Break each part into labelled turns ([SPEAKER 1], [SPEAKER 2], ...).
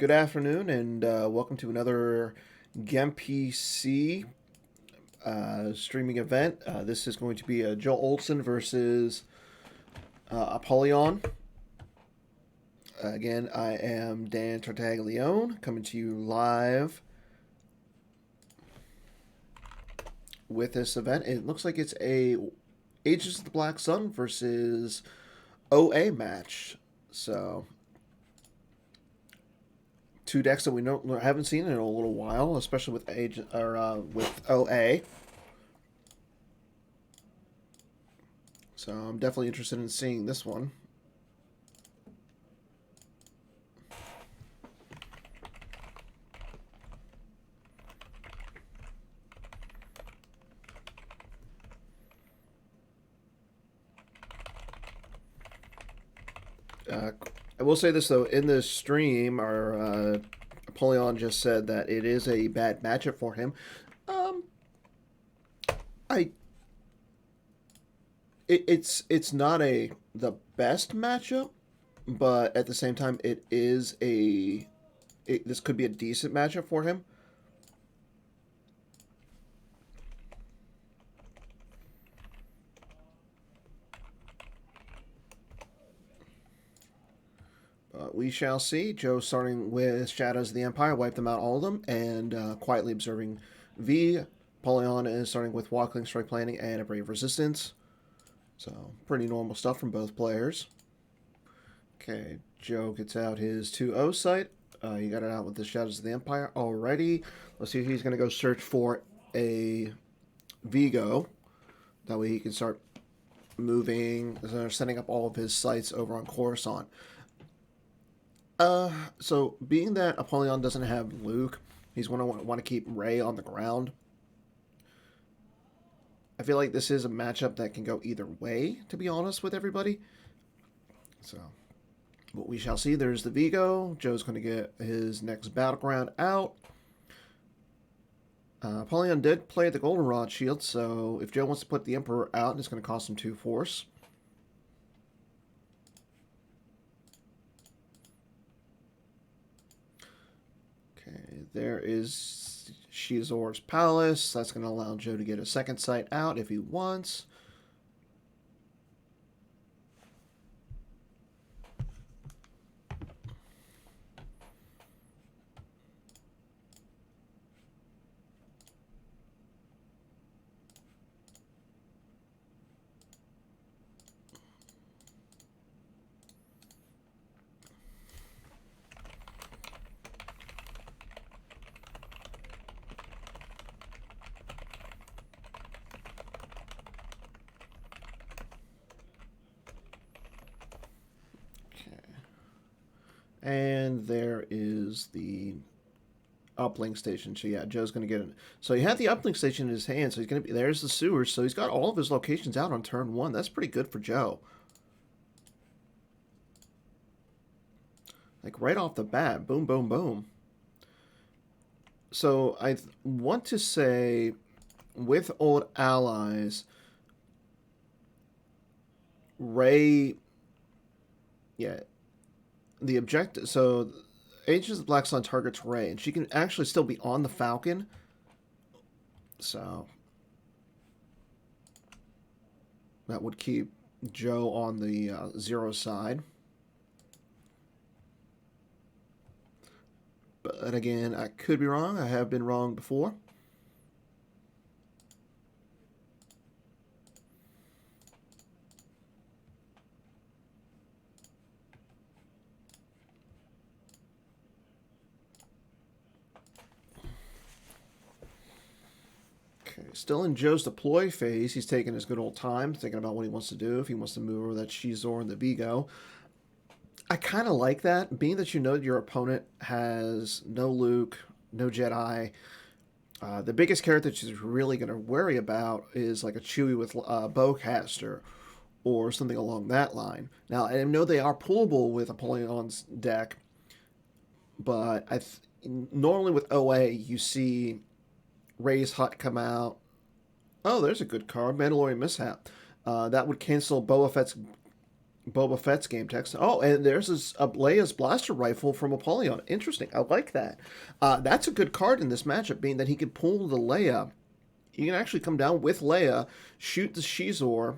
[SPEAKER 1] Good afternoon, and welcome to another GEMPC streaming event. This is going to be Joe Olson versus Apollyon. Again, I am Dan Tartaglione, coming to you live with this event. It looks like it's a Ages of the Black Sun versus OA match. So two decks that we haven't seen in a little while, especially with with OA. So I'm definitely interested in seeing this one. I will say this though, in this stream, our Apollyon just said that it is a bad matchup for him. Um, I it's not the best matchup, but at the same time, this could be a decent matchup for him. We shall see. Joe starting with Shadows of the Empire, wipe them out, all of them, and quietly observing V. Apollyon is starting with Walkling, Strike Planning, and a Brave Resistance. So, pretty normal stuff from both players. Okay, Joe gets out his 2-0 site. He got it out with the Shadows of the Empire already. Let's see if he's going to go search for a Vigo. That way he can start moving, setting up all of his sites over on Coruscant. So being that Apollyon doesn't have Luke, he's going to want to keep Rey on the ground. I feel like this is a matchup that can go either way, to be honest with everybody. So, but we shall see. There's the Vigo. Joe's going to get his next battleground out. Apollyon did play the Goldenrod shield, so if Joe wants to put the Emperor out, it's going to cost him 2 force. Okay, there is Shizor's Palace. That's going to allow Joe to get a second site out if he wants. And there is the uplink station. So yeah, Joe's going to get it. So he had the uplink station in his hand. So he's going to be, there's the sewers. So he's got all of his locations out on turn 1. That's pretty good for Joe. Like right off the bat, boom, boom, boom. So I want to say with old allies, Rey, yeah, the objective. So Ages of the Black Sun targets Rey, and she can actually still be on the Falcon. So that would keep Joe on the 0 side. But again, I could be wrong. I have been wrong before. Okay, still in Joe's deploy phase. He's taking his good old time, thinking about what he wants to do. If he wants to move over that Shizor and the Vigo. I kind of like that, being that you know your opponent has no Luke, no Jedi. The biggest character that she's really going to worry about is like a Chewie with Bowcaster or something along that line. Now, I know they are pullable with Apollyon's deck, but normally with OA, you see Rey's Hut come out. Oh, there's a good card, Mandalorian Mishap. That would cancel Boba Fett's Boba Fett's game text. Oh, and there's Leia's blaster rifle from Apollyon. Interesting. I like that. That's a good card in this matchup, being that he could pull the Leia. You can actually come down with Leia, shoot the Shizor,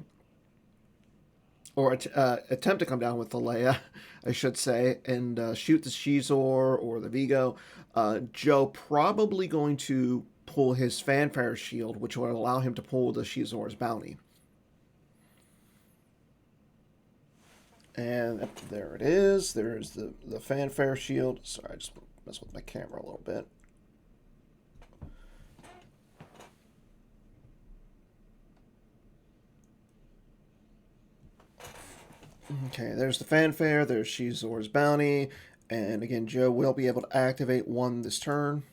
[SPEAKER 1] or attempt to come down with the Leia, I should say, and shoot the Shizor or the Vigo. Joe probably going to pull his Fanfare Shield, which would allow him to pull the Shizor's bounty. And there it is. There's the Fanfare Shield. Sorry, I just messed with my camera a little bit. Okay, there's the Fanfare. There's Shizor's bounty. And again, Joe will be able to activate one this turn.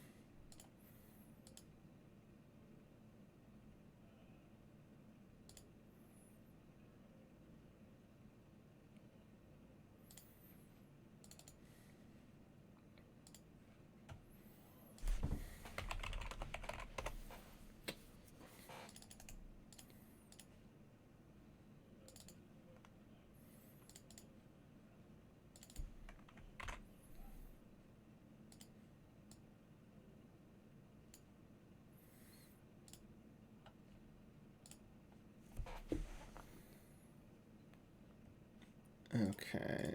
[SPEAKER 1] Okay.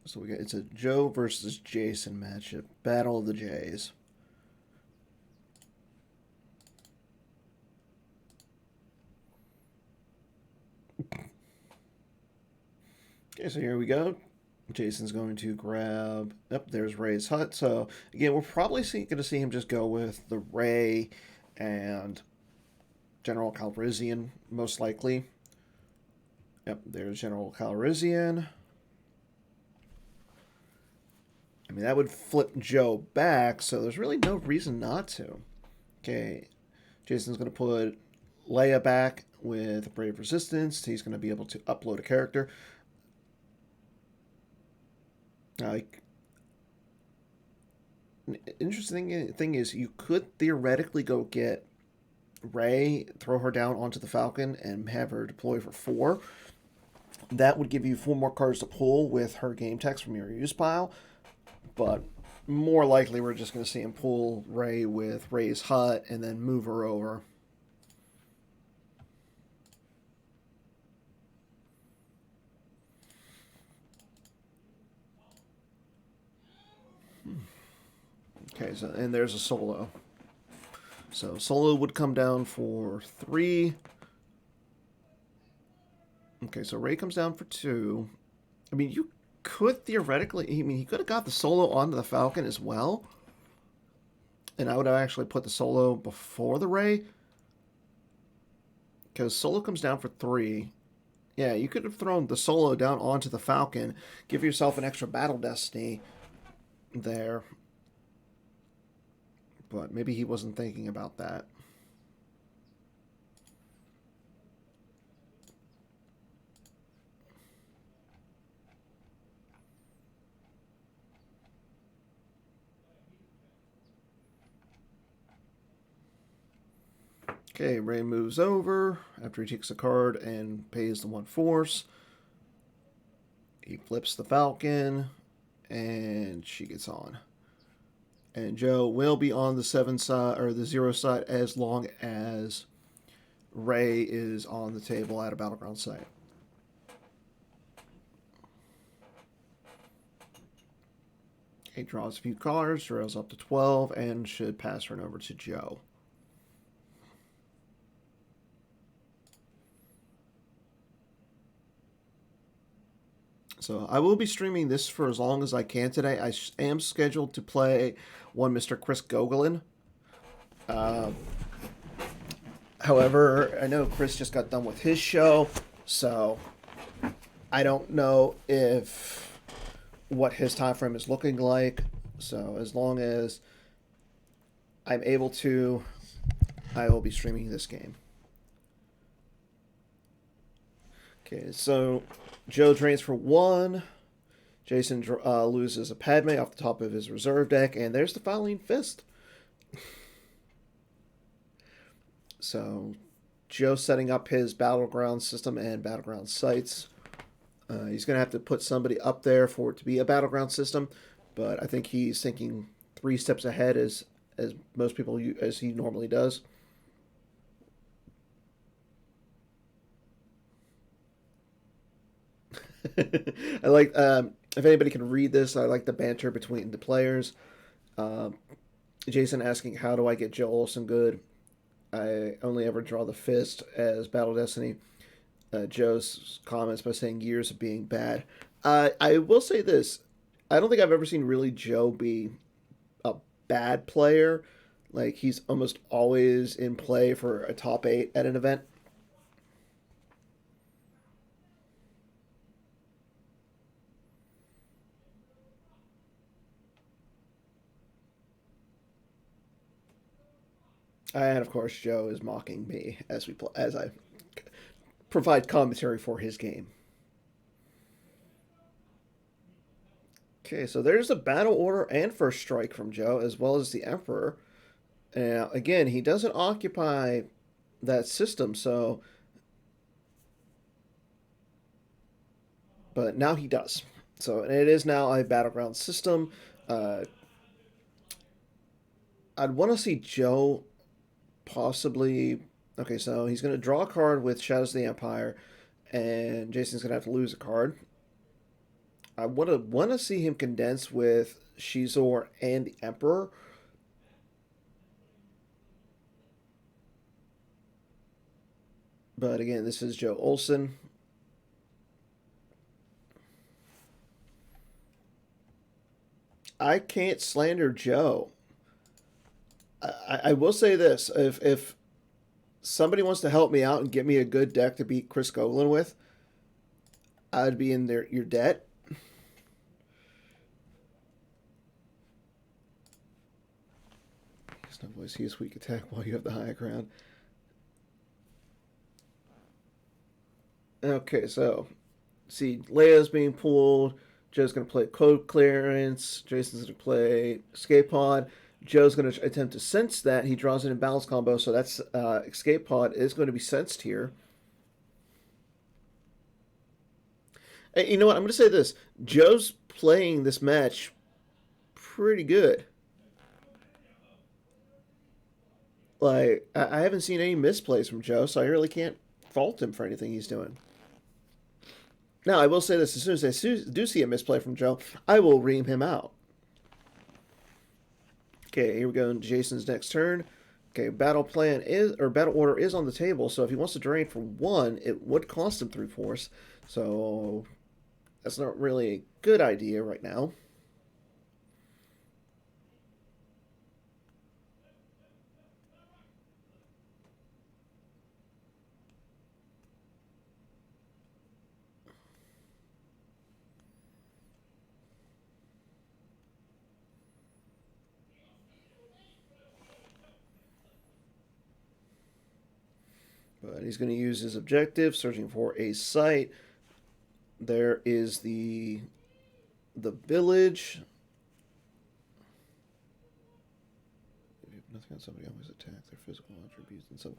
[SPEAKER 1] So it's a Joe versus Jason matchup. Battle of the Jays. Okay, so here we go. Jason's going to grab... Yep, there's Ray's hut. So, again, we're probably going to see him just go with the Ray and General Calrissian, most likely. Yep, there's General Calrissian. I mean, that would flip Joe back, so there's really no reason not to. Okay, Jason's going to put Leia back with Brave Resistance. He's going to be able to upload a character. Interesting thing is, you could theoretically go get Rey, throw her down onto the Falcon, and have her deploy for 4. That would give you 4 more cards to pull with her game text from your use pile. But more likely, we're just going to see him pull Rey with Rey's hut and then move her over. Okay, so and there's a solo. So solo would come down for 3. Okay, so Rey comes down for 2. I mean, you could theoretically... I mean, he could have got the solo onto the Falcon as well. And I would have actually put the solo before the Rey. Because solo comes down for 3. Yeah, you could have thrown the solo down onto the Falcon. Give yourself an extra battle destiny there. But maybe he wasn't thinking about that. Okay, Rey moves over after he takes a card and pays the 1 force. He flips the Falcon, and she gets on. And Joe will be on the 7 side or the 0 side as long as Rey is on the table at a battleground site. He draws a few cards, draws up to 12, and should pass her over to Joe. So I will be streaming this for as long as I can today. I am scheduled to play one Mr. Chris Gogolin. However, I know Chris just got done with his show, so I don't know if what his time frame is looking like. So as long as I'm able to, I will be streaming this game. Okay, so Joe drains for 1. Jason loses a Padme off the top of his reserve deck, and there's the Filing Fist. So Joe setting up his battleground system and battleground sites. He's going to have to put somebody up there for it to be a battleground system, but I think he's thinking 3 steps ahead as most people as he normally does. I like if anybody can read this, I like the banter between the players. Um, Jason asking, "How do I get Joe Olsen good? I only ever draw the fist as Battle Destiny." Joe's comments by saying years of being bad. I will say this: I don't think I've ever seen really Joe be a bad player. Like he's almost always in play for a top 8 at an event. And of course, Joe is mocking me as I provide commentary for his game. Okay, so there's the battle order and first strike from Joe, as well as the Emperor. Now, again, he doesn't occupy that system, so. But now he does. So it is now a battleground system. Uh, I'd want to see Joe possibly. Okay, so he's going to draw a card with Shadows of the Empire, and Jason's going to have to lose a card. I want to see him condense with Shizor and the Emperor. But again, this is Joe Olsen. I can't slander Joe. I will say this: if somebody wants to help me out and get me a good deck to beat Chris Goglin with, I'd be in your debt. There's no voice. He has weak attack while you have the high ground. Okay, so see, Leia's being pulled. Joe's going to play Code Clearance. Jason's going to play Escape Pod. Joe's going to attempt to sense that. He draws an imbalance combo, so that's Escape Pod is going to be sensed here. Hey, you know what? I'm going to say this. Joe's playing this match pretty good. Like, I haven't seen any misplays from Joe, so I really can't fault him for anything he's doing. Now, I will say this: as soon as I do see a misplay from Joe, I will ream him out. Okay, here we go. Jason's next turn. Okay, battle order is on the table. So if he wants to drain for 1, it would cost him 3 force. So that's not really a good idea right now. But he's going to use his objective, searching for a site. There is the village. If you have nothing on somebody, always attack their physical attributes and so.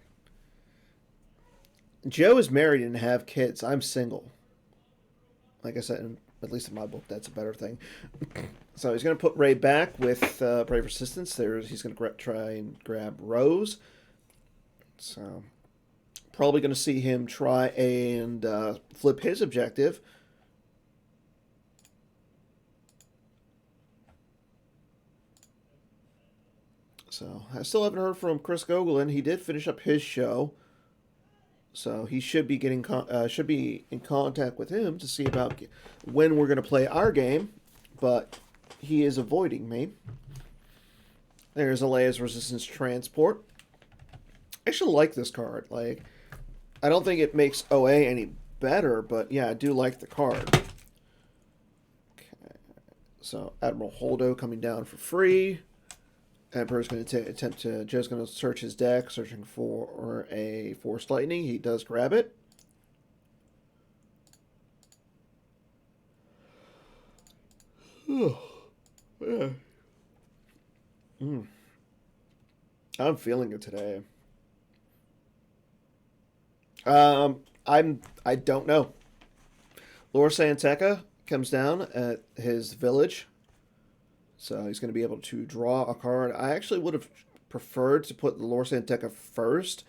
[SPEAKER 1] Joe is married and have kids. I'm single. Like I said, at least in my book, that's a better thing. So he's going to put Ray back with Brave Resistance. He's going to try and grab Rose. So probably going to see him try and flip his objective. So I still haven't heard from Chris Goglin. He did finish up his show, so he should be should be in contact with him to see about when we're going to play our game. But he is avoiding me. There's Leia's Resistance Transport. I actually like this card. Like, I don't think it makes OA any better, but yeah, I do like the card. Okay. So Admiral Holdo coming down for free. Emperor's going to Joe's going to search his deck, searching for a Force Lightning. He does grab it. Oh, yeah. I'm feeling it today. I don't know. Lord Santeca comes down at his village, so he's going to be able to draw a card. I actually would have preferred to put the Lord Santeca first.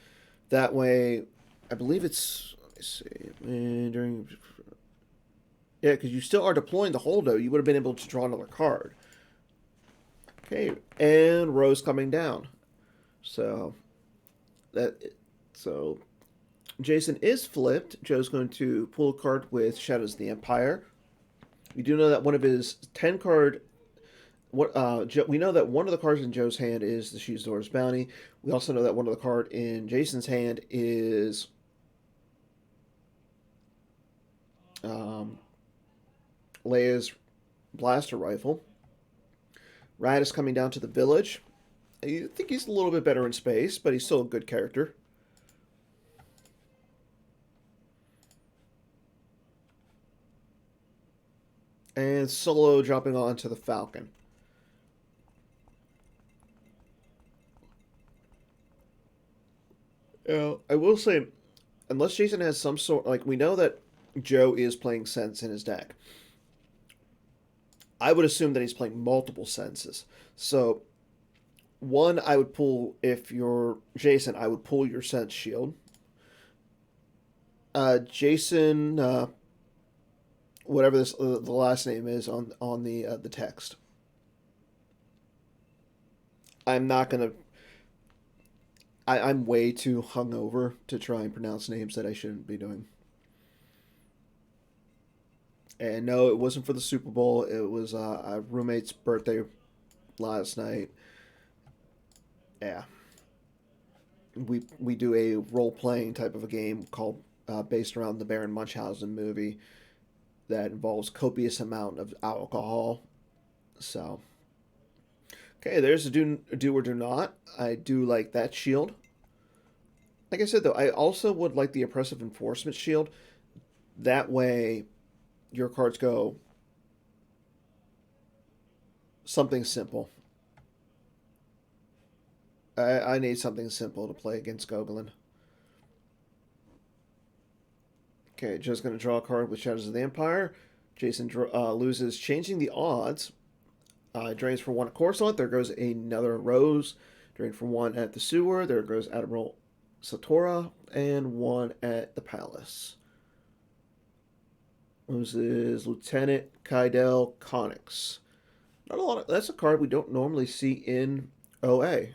[SPEAKER 1] That way, I believe it's, let me see, during, yeah, because you still are deploying the Holdo. You would have been able to draw another card. Okay, and Rose coming down. So that so Jason is flipped. Joe's going to pull a card with Shadows of the Empire. We do know that one of his 10 card. We know that one of the cards in Joe's hand is the Shizor's Bounty. We also know that one of the card in Jason's hand is Leia's blaster rifle. Rad is coming down to the village. I think he's a little bit better in space, but he's still a good character. And Solo dropping onto the Falcon. I will say, unless Jason has some sort, like, we know that Joe is playing Sense in his deck. I would assume that he's playing multiple Senses. So, one, I would pull, if you're Jason, I would pull your Sense shield. Jason, whatever this the last name is on the text. I'm not gonna. I'm way too hungover to try and pronounce names that I shouldn't be doing. And no, it wasn't for the Super Bowl. It was a roommate's birthday last night. Yeah, we do a role playing type of a game called based around the Baron Munchausen movie that involves copious amount of alcohol. So, okay, there's a do or do not. I do like that shield. Like I said, though, I also would like the Oppressive Enforcement shield. That way, your cards go something simple. I need something simple to play against Gogolin. Okay, Joe's going to draw a card with Shadows of the Empire. Jason loses Changing the Odds. Drains for one at Coruscant. There goes another Rose. Drain for one at the Sewer. There goes Admiral Satora. And one at the Palace. Loses Lieutenant Kydel Connix. Not a lot of, that's a card we don't normally see in OA.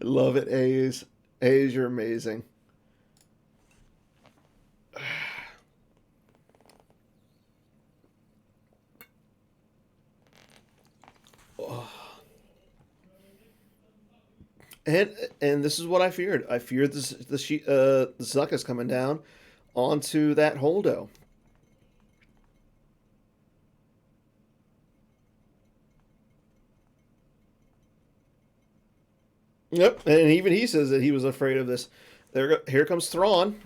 [SPEAKER 1] Love it, A's. A's, you're amazing. And and this is what I feared. I feared the Zucca's coming down onto that Holdo. Yep, and even he says that he was afraid of this. Here comes Thrawn.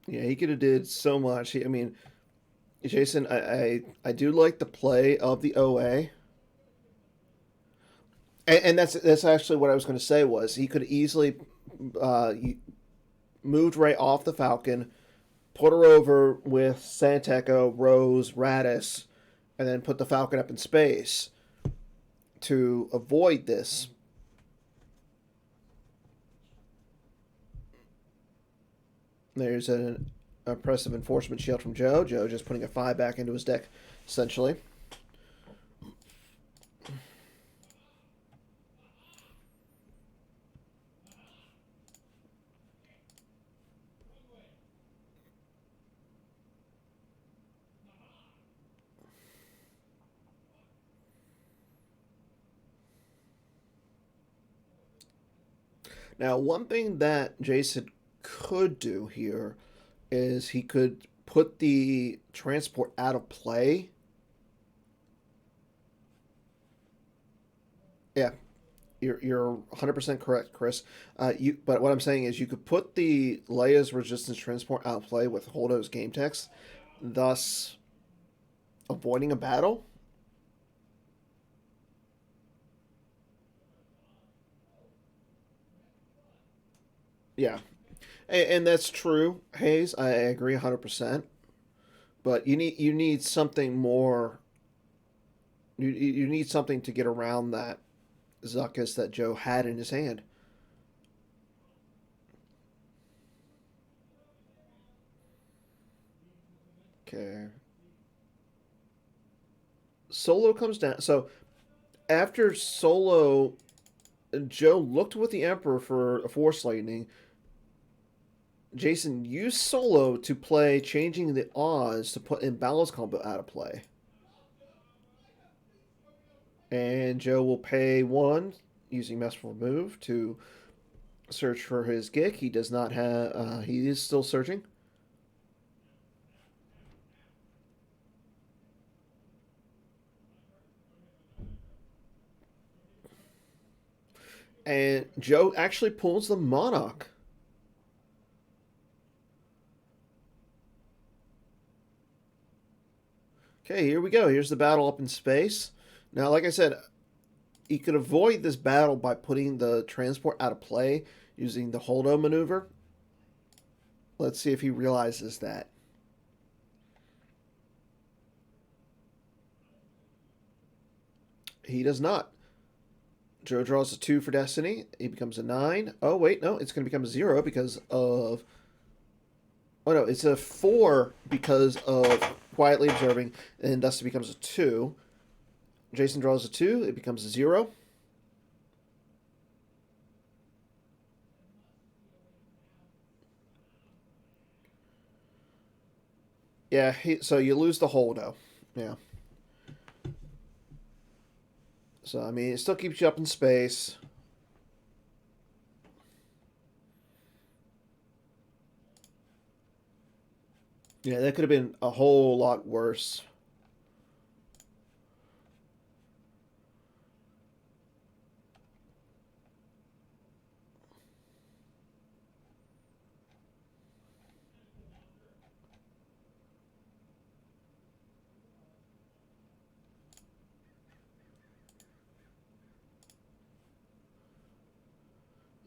[SPEAKER 1] Yeah, he could have did so much. I mean, Jason, I do like the play of the OA, and that's actually what I was going to say was he could easily moved right off the Falcon, put her over with Santeca, Rose, Radis, and then put the Falcon up in space to avoid this. There's an oppressive enforcement shield from Joe. Joe just putting a 5 back into his deck, essentially. Now, one thing that Jason could do here is he could put the transport out of play. Yeah, you're 100% correct, Chris. But what I'm saying is you could put the Leia's resistance transport out of play with Holdo's game text, thus avoiding a battle. Yeah, and that's true, Hayes. I agree 100%. But you need something more. You need something to get around that Zuckus that Joe had in his hand. Okay. Solo comes down. So after Solo, Joe looked with the Emperor for a Force Lightning. Jason used Solo to play changing the odds to put in Balance Combo out of play. And Joe will pay one using Masterful Move to search for his Gick. He does not have. He is still searching. And Joe actually pulls the Monarch. Okay, here we go. Here's the battle up in space. Now, like I said, you could avoid this battle by putting the transport out of play using the Holdo maneuver. Let's see if he realizes that. He does not. Joe draws a 2 for Destiny. He becomes a 9. Oh, wait, no, it's going to become a 0 because of. Oh, no, it's a 4 because of Quietly Observing, and thus it becomes a 2. Jason draws a 2. It becomes a 0. Yeah, so you lose the Holdo. Yeah. So, I mean, it still keeps you up in space. Yeah, that could have been a whole lot worse.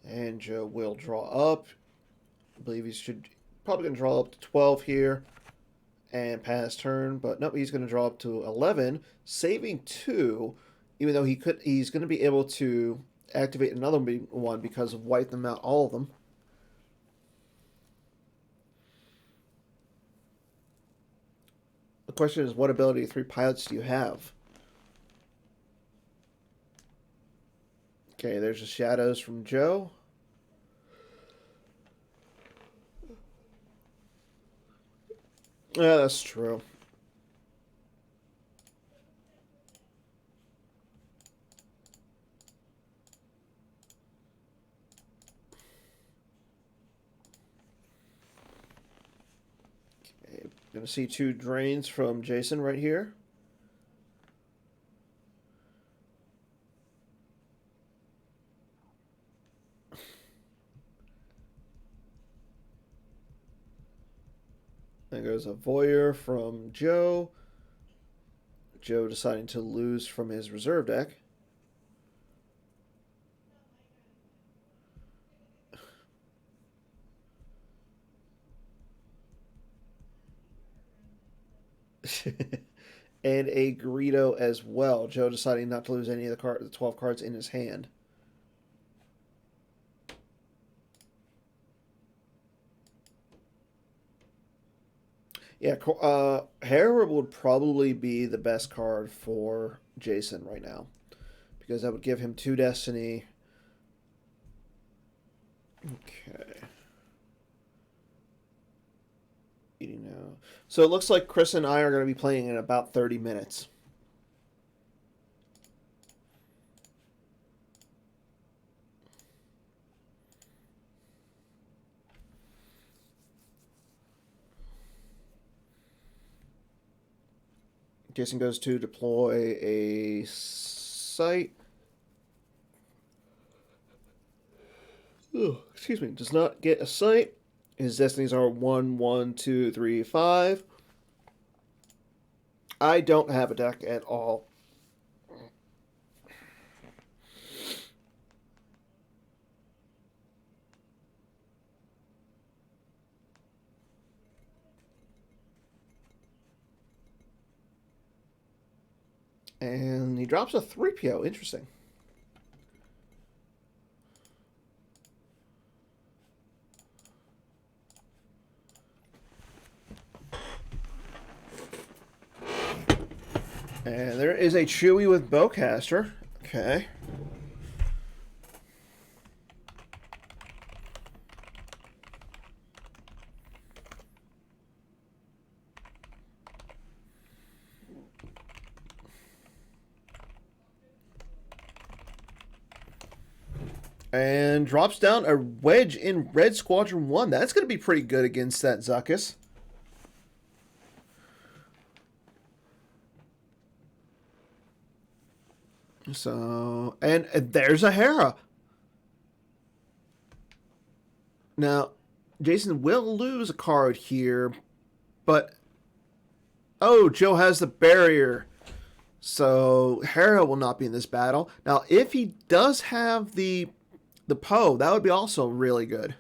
[SPEAKER 1] And Joe will draw up. I believe he should probably going to draw up to 12 here and pass turn, but nope, he's going to draw up to 11, saving 2, even though he's going to be able to activate another one because of wipe them out, all of them. The question is, what ability 3 pilots do you have? Okay, there's the shadows from Joe. Yeah, that's true. Okay, gonna see 2 drains from Jason right here. There goes a Voyeur from Joe. Joe deciding to lose from his reserve deck. And a Greedo as well. Joe deciding not to lose any of the 12 cards in his hand. Yeah, Herald would probably be the best card for Jason right now because that would give him 2 Destiny. Okay. Eating now. So it looks like Chris and I are going to be playing in about 30 minutes. Jason goes to deploy a site. Oh, excuse me. Does not get a site. His destinies are 1, 1, 2, 3, 5. I don't have a deck at all. And he drops a 3PO. Interesting. And there is a Chewie with Bowcaster. Okay. And drops down a wedge in Red Squadron 1. That's going to be pretty good against that Zuckuss. So, and there's a Hera. Now, Jason will lose a card here, but... Oh, Joe has the barrier. So, Hera will not be in this battle. Now, if he does have the Poe, that would be also really good.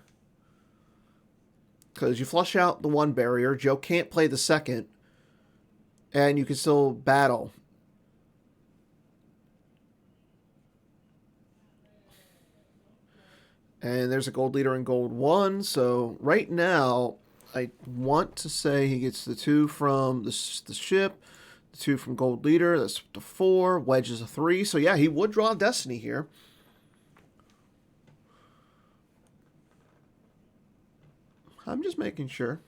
[SPEAKER 1] Because you flush out the one barrier, Joe can't play the second, and you can still battle. And there's a gold leader in gold 1, so right now, I want to say he gets the 2 from the ship, the 2 from gold leader, that's the 4, wedge is a 3, so yeah, he would draw Destiny here. I'm just making sure.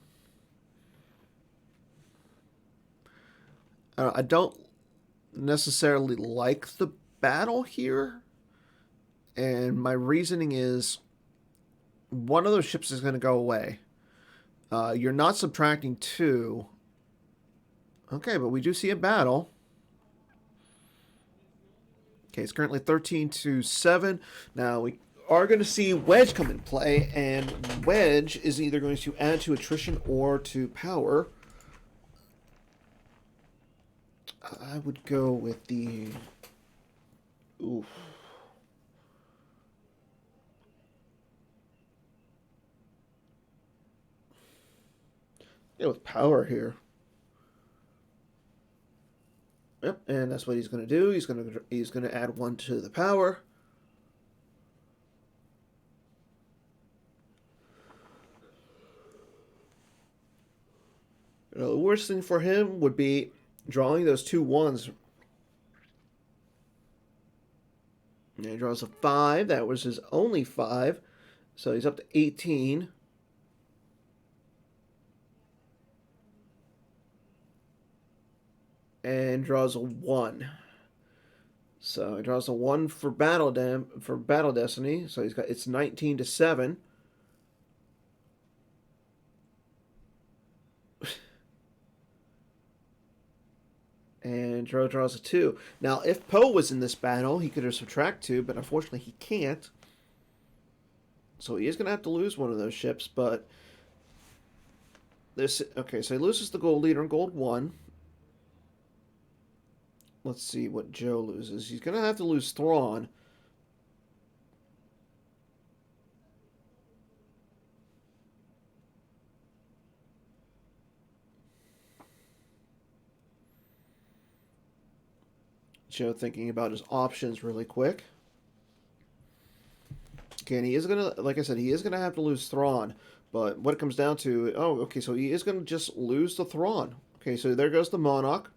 [SPEAKER 1] I don't necessarily like the battle here. And my reasoning is one of those ships is going to go away. You're not subtracting 2. Okay, but we do see a battle. Okay, it's currently 13-7. Now we are going to see Wedge come in play, and Wedge is either going to add to attrition or to power. I would go with the... Oof. Yeah, with power here. Yep, and that's what he's going to do. He's going to add 1 to the power. The worst thing for him would be drawing those 2 1s. And he draws a 5. That was his only 5. So he's up to 18. And draws a 1. So he draws a 1 for Battle Destiny. So it's 19-7. And Joe draws a 2. Now, if Poe was in this battle, he could have subtract 2, but unfortunately he can't. So he is going to have to lose one of those ships, but... Okay, so he loses the gold leader in gold 1. Let's see what Joe loses. He's going to have to lose Thrawn. Joe thinking about his options really quick. Okay, and he is going to, like I said, he is going to have to lose Thrawn. But what it comes down to, oh, okay, so he is going to just lose the Thrawn. Okay, so there goes the Monarch.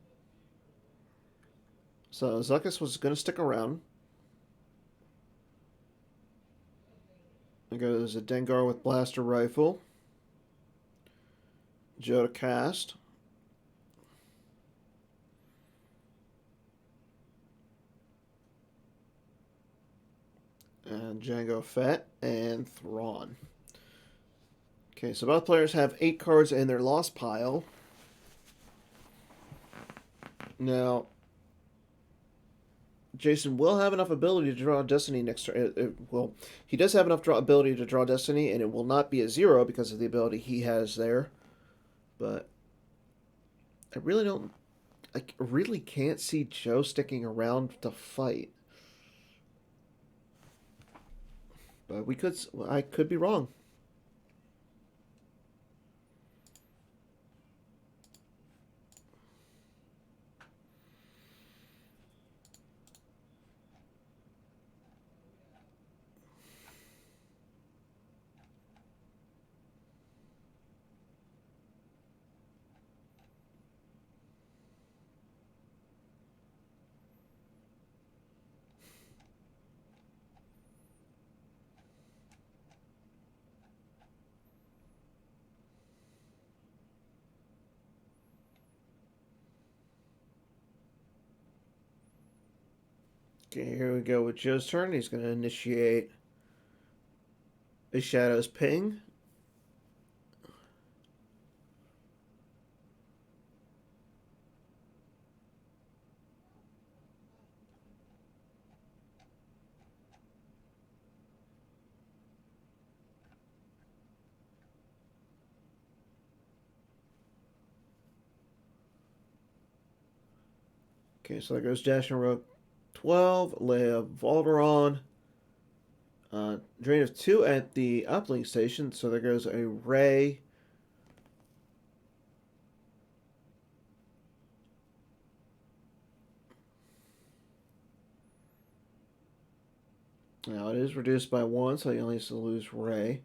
[SPEAKER 1] So Zuckuss was going to stick around. There goes a Dengar with blaster rifle. Joe to cast. And Jango Fett and Thrawn. Okay, so both players have 8 cards in their lost pile. Now, Jason will have enough ability to draw Destiny next turn. Well, he does have enough ability to draw Destiny, and it will not be a 0 because of the ability he has there. But I really don't. I really can't see Joe sticking around to fight. But we could. I could be wrong. Okay, here we go with Joe's turn. He's going to initiate a Shadow's Ping. Okay, so there goes Dash and Rogue 12, Leia Valderon. Drain of 2 at the uplink station, so there goes a Ray. Now it is reduced by 1, so he only has to lose Ray.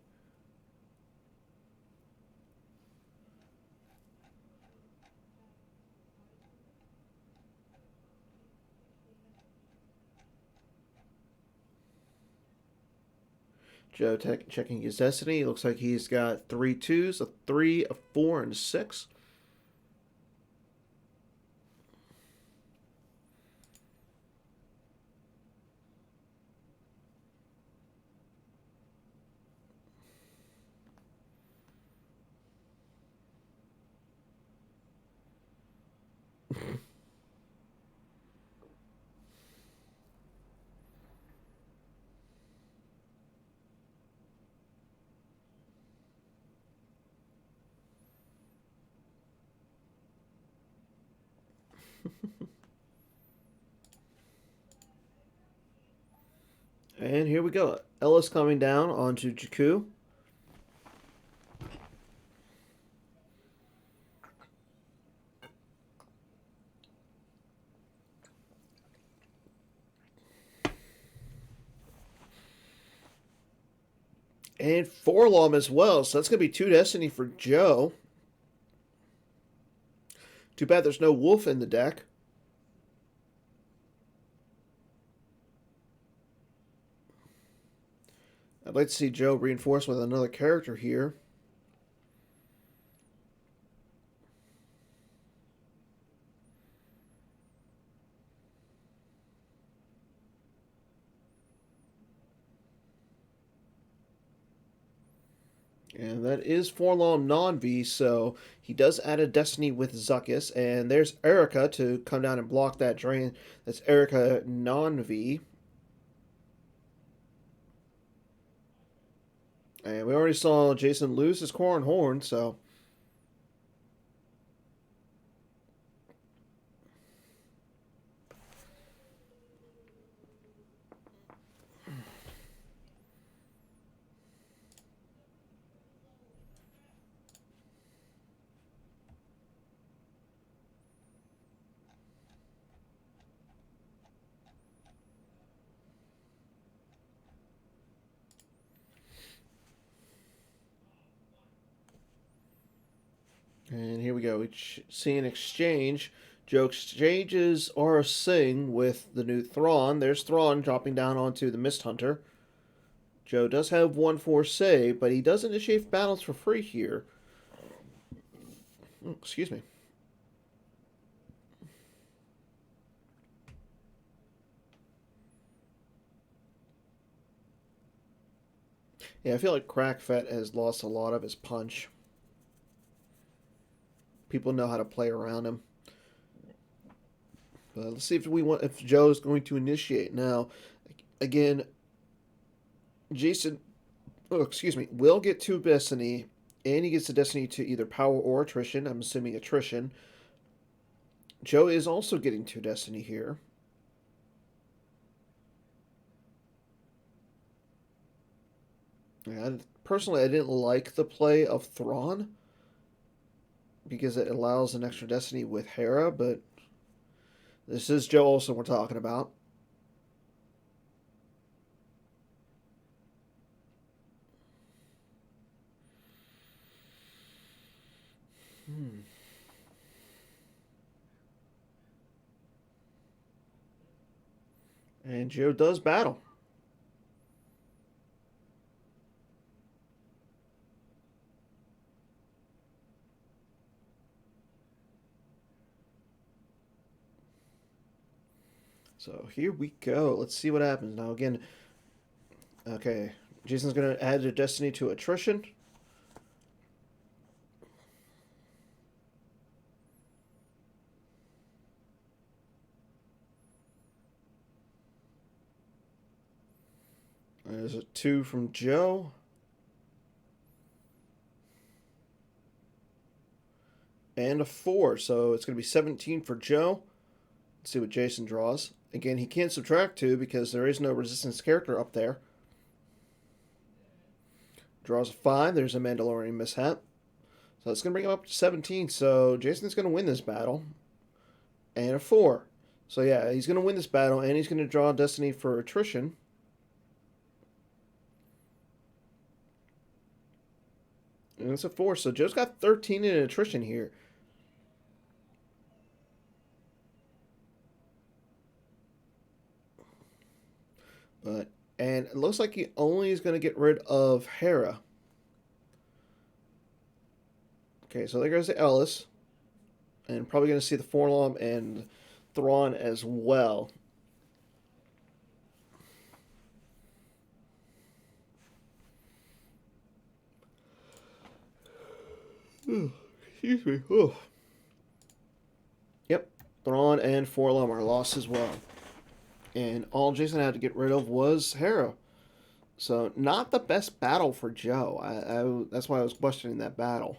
[SPEAKER 1] Joe checking his destiny. Looks like he's got 3 2s, a 3, a 4, and a 6. And here we go. Ellis coming down onto Jakku. And Forlom as well, so that's going to be 2 Destiny for Joe. Too bad there's no Wolf in the deck. I'd like to see Joe reinforced with another character here. And that is Forlom non-V, so he does add a Destiny with Zuckuss. And there's Erica to come down and block that drain. That's Erica non-V. And we already saw Jason lose his Corn Horn, so... And here we go. We see an exchange. Joe exchanges Aura Singh with the new Thrawn. There's Thrawn dropping down onto the Mist Hunter. Joe does have 1-4 save, but he does initiate battles for free here. Oh, excuse me. Yeah, I feel like Crackfett has lost a lot of his punch. People know how to play around him. But let's see if Joe's going to initiate now. Again, Jason, oh, excuse me, will get 2 destiny, and he gets the destiny to either power or attrition. I'm assuming attrition. Joe is also getting 2 destiny here. Personally, I didn't like the play of Thrawn because it allows an extra destiny with Hera, but this is Joe Olsen we're talking about. And Joe does battle. So here we go. Let's see what happens. Now, again, okay, Jason's going to add a destiny to attrition. There's a 2 from Joe. And a 4, so it's going to be 17 for Joe. Let's see what Jason draws. Again, he can't subtract 2 because there is no resistance character up there. Draws a 5. There's a Mandalorian mishap. So it's going to bring him up to 17. So Jason's going to win this battle. And a 4. So yeah, he's going to win this battle, and he's going to draw destiny for attrition. And it's a 4. So Joe's got 13 in attrition here. And it looks like he only is going to get rid of Hera. Okay, so there goes the Ellis. And probably going to see the Forlom and Thrawn as well. Excuse me. Oh. Yep, Thrawn and Forlom are lost as well. And all Jason had to get rid of was Hera. So not the best battle for Joe. That's why I was questioning that battle.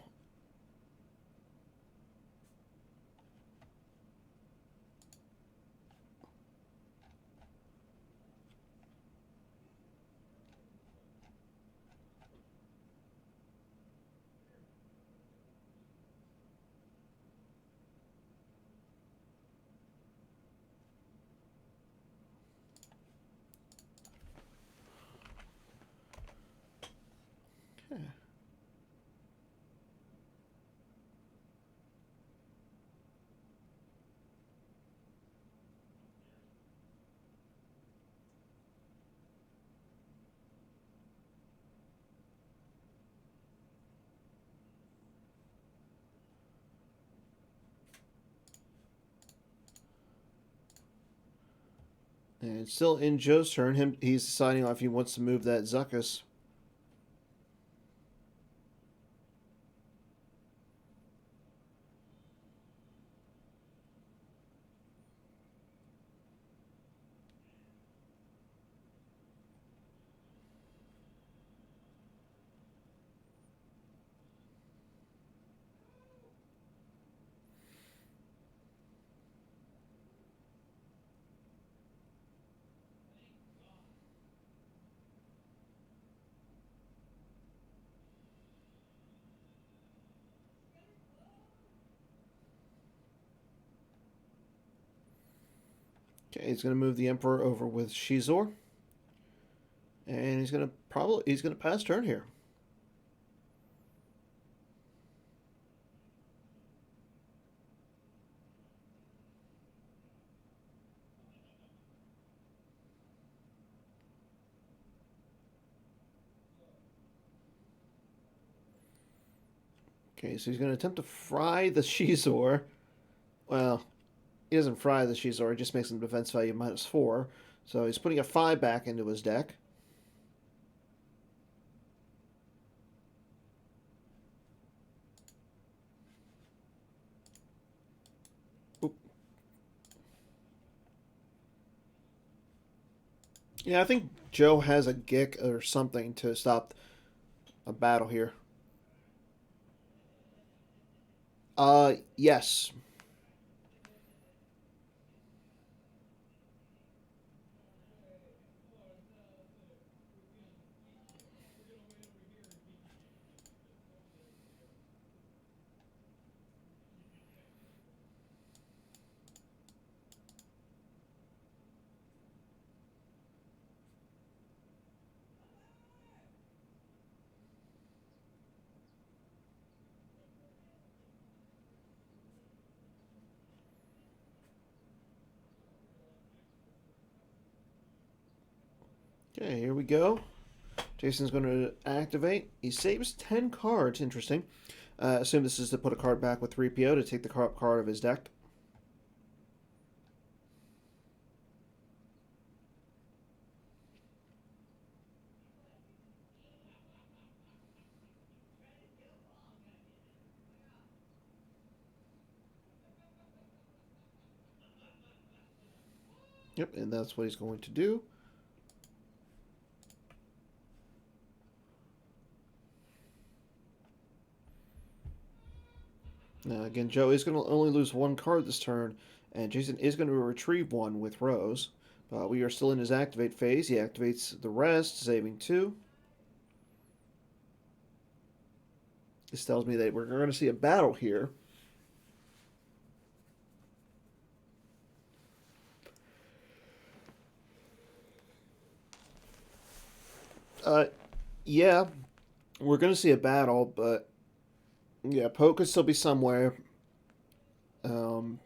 [SPEAKER 1] And still in Joe's turn. He's deciding if he wants to move that Zuckuss. Okay, he's going to move the Emperor over with Shizor. And he's going to pass turn here. Okay, so he's going to attempt to fry the Shizor. Well, he doesn't fry the Shizor, he just makes him defense value -4. So he's putting a 5 back into his deck. Oop. Yeah, I think Joe has a gick or something to stop a battle here. Yes. Okay, here we go. Jason's going to activate. He saves 10 cards. Interesting. Assume this is to put a card back with 3PO to take the card of his deck. Yep, and that's what he's going to do. Now, again, Joe is going to only lose one card this turn, and Jason is going to retrieve one with Rose. But we are still in his activate phase. He activates the rest, saving 2. This tells me that we're going to see a battle here. Yeah, we're going to see a battle, but yeah, Poe could still be somewhere. Um,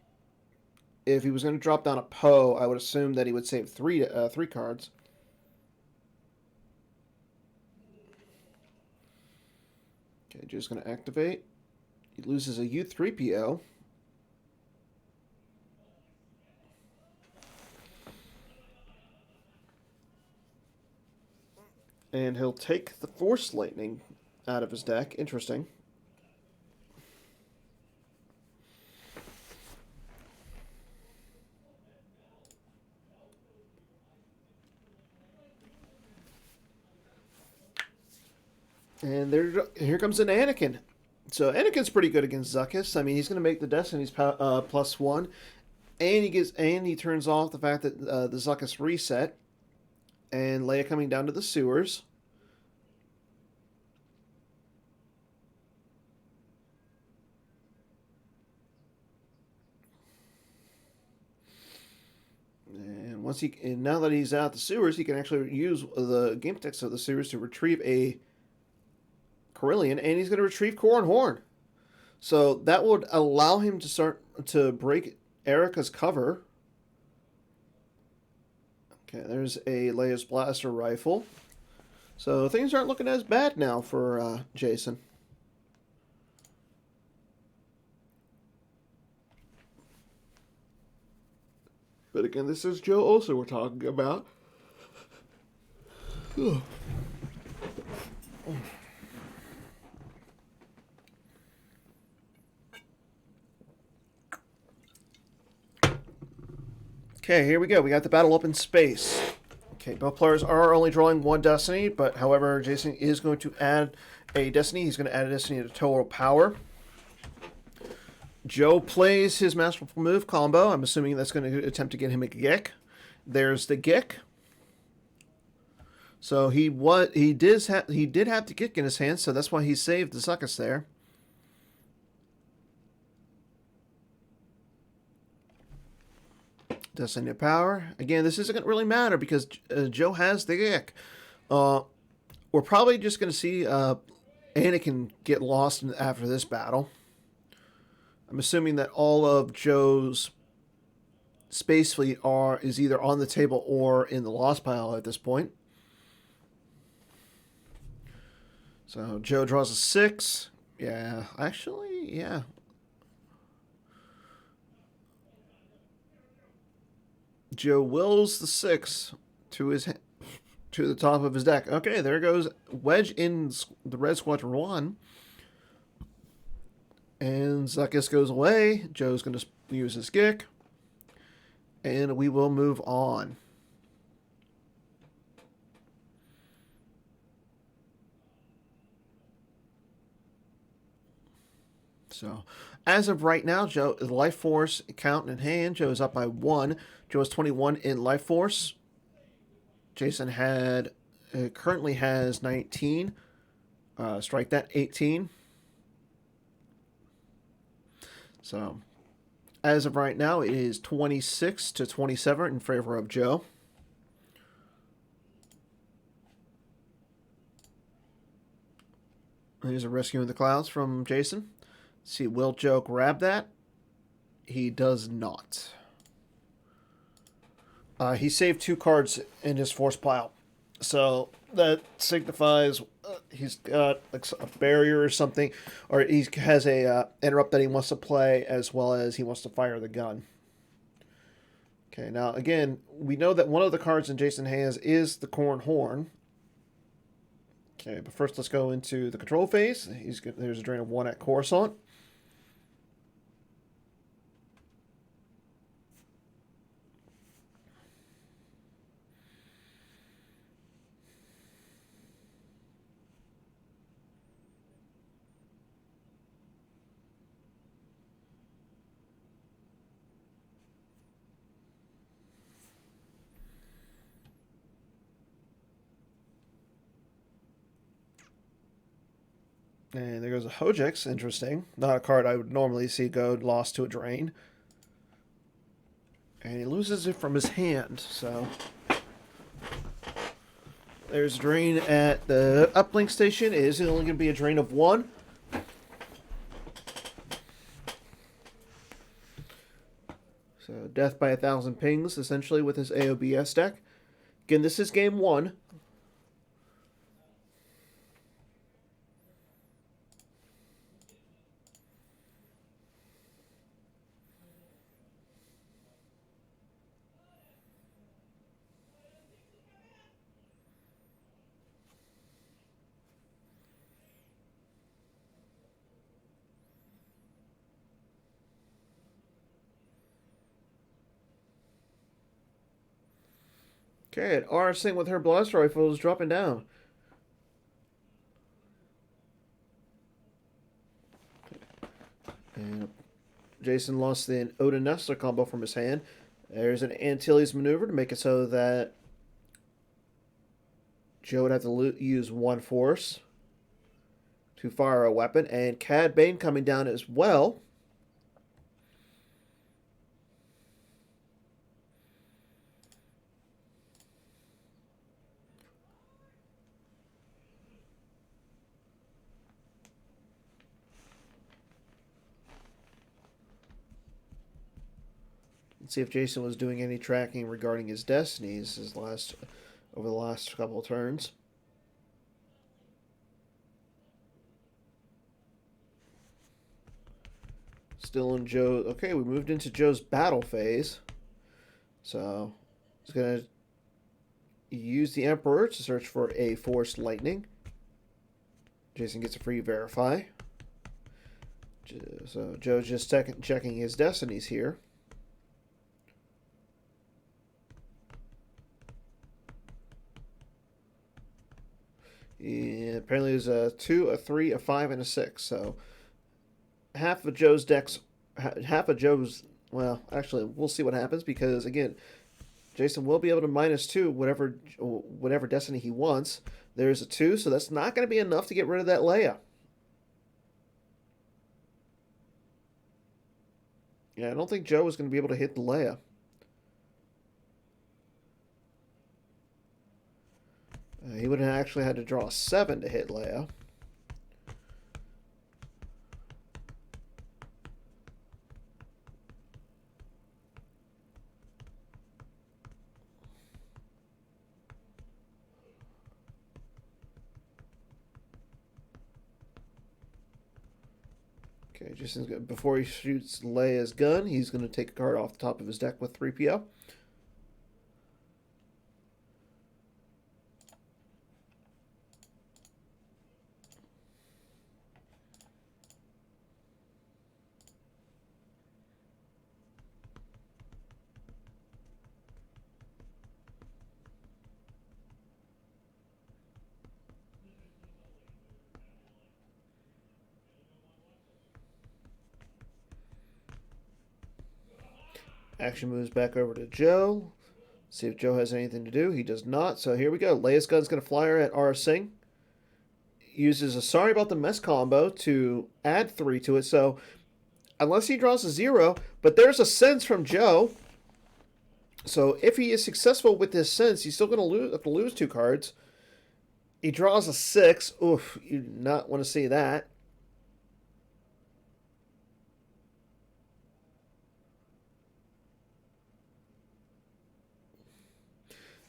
[SPEAKER 1] if he was going to drop down a Poe, I would assume that he would save three cards. Okay, just going to activate. He loses a U3PO. And he'll take the Force Lightning out of his deck. Interesting. And here comes an Anakin. So Anakin's pretty good against Zuckuss. I mean, he's going to make the Destiny's +1, and he turns off the fact that the Zuckuss reset, and Leia coming down to the sewers. And now that he's out the sewers, he can actually use the game text of the sewers to retrieve a Corellian, and he's going to retrieve Corran Horn. So that would allow him to start to break Erica's cover. Okay, there's a Leia's blaster rifle. So things aren't looking as bad now for Jason. But again, this is Joe also we're talking about. Okay, here we go. We got the battle up in space. Okay, both players are only drawing one Destiny, but however, Jason is going to add a Destiny. He's going to add a Destiny to total power. Joe plays his masterful move combo. I'm assuming that's going to attempt to get him a Gick. There's the Gick. So he did have the Gick in his hand, so that's why he saved the Zuckuss there. Destiny of Power. Again, this isn't going to really matter because Joe has the Gick. We're probably just going to see Anakin get lost after this battle. I'm assuming that all of Joe's space fleet is either on the table or in the lost pile at this point. So Joe draws a 6. Yeah, actually, yeah. Joe wills the 6 to the top of his deck. Okay, there goes Wedge in the Red Squadron 1. And Zuckuss goes away. Joe's going to use his Gick. And we will move on. So, as of right now, Joe, the life force count in hand, Joe is up by 1. Joe is 21 in life force. Jason currently has 19. Strike that, 18. So, as of right now, it is 26 to 27 in favor of Joe. Here's a rescue in the clouds from Jason. Let's see, will Joe grab that? He does not. He saved 2 cards in his force pile. So that signifies he's got like a barrier or something, or he has a interrupt that he wants to play, as well as he wants to fire the gun. Okay, now again, we know that one of the cards in Jason has is the Corn Horn. Okay, but first let's go into the control phase. There's a drain of 1 at Coruscant. And there goes a Hojix. Interesting. Not a card I would normally see go lost to a drain. And he loses it from his hand, so... There's a drain at the uplink station. It is only going to be a drain of 1. So, death by 1,000 pings, essentially, with his AOBS deck. Again, this is game 1. Okay, and Arsing with her blaster rifle is dropping down. And Jason lost the Odin Nestler combo from his hand. There's an Antilles maneuver to make it so that Joe would have to use 1 force to fire a weapon. And Cad Bane coming down as well. Let's see if Jason was doing any tracking regarding his destinies over the last couple of turns. Still in Joe. Okay, we moved into Joe's battle phase. So he's going to use the Emperor to search for a Force Lightning. Jason gets a free verify. So Joe's just checking his destinies here. And apparently there's a 2, a 3, a 5, and a 6. So half of Joe's well, actually, we'll see what happens, because again, Jason will be able to -2 whatever destiny he wants. There's a 2, so that's not going to be enough to get rid of that Leia. Yeah, I don't think Joe is going to be able to hit the Leia. He would have actually had to draw a 7 to hit Leia. Okay, Jason's good. Before he shoots Leia's gun, he's going to take a card off the top of his deck with 3PO. Action moves back over to Joe. See if Joe has anything to do. He does not. So here we go. Leia's gun's going to fly her at R. Singh. Uses a sorry about the mess combo to add 3 to it. So unless he draws a 0, but there's a sense from Joe. So if he is successful with this sense, he's still going to have to lose 2 cards. He draws a 6. Oof, you do not want to see that.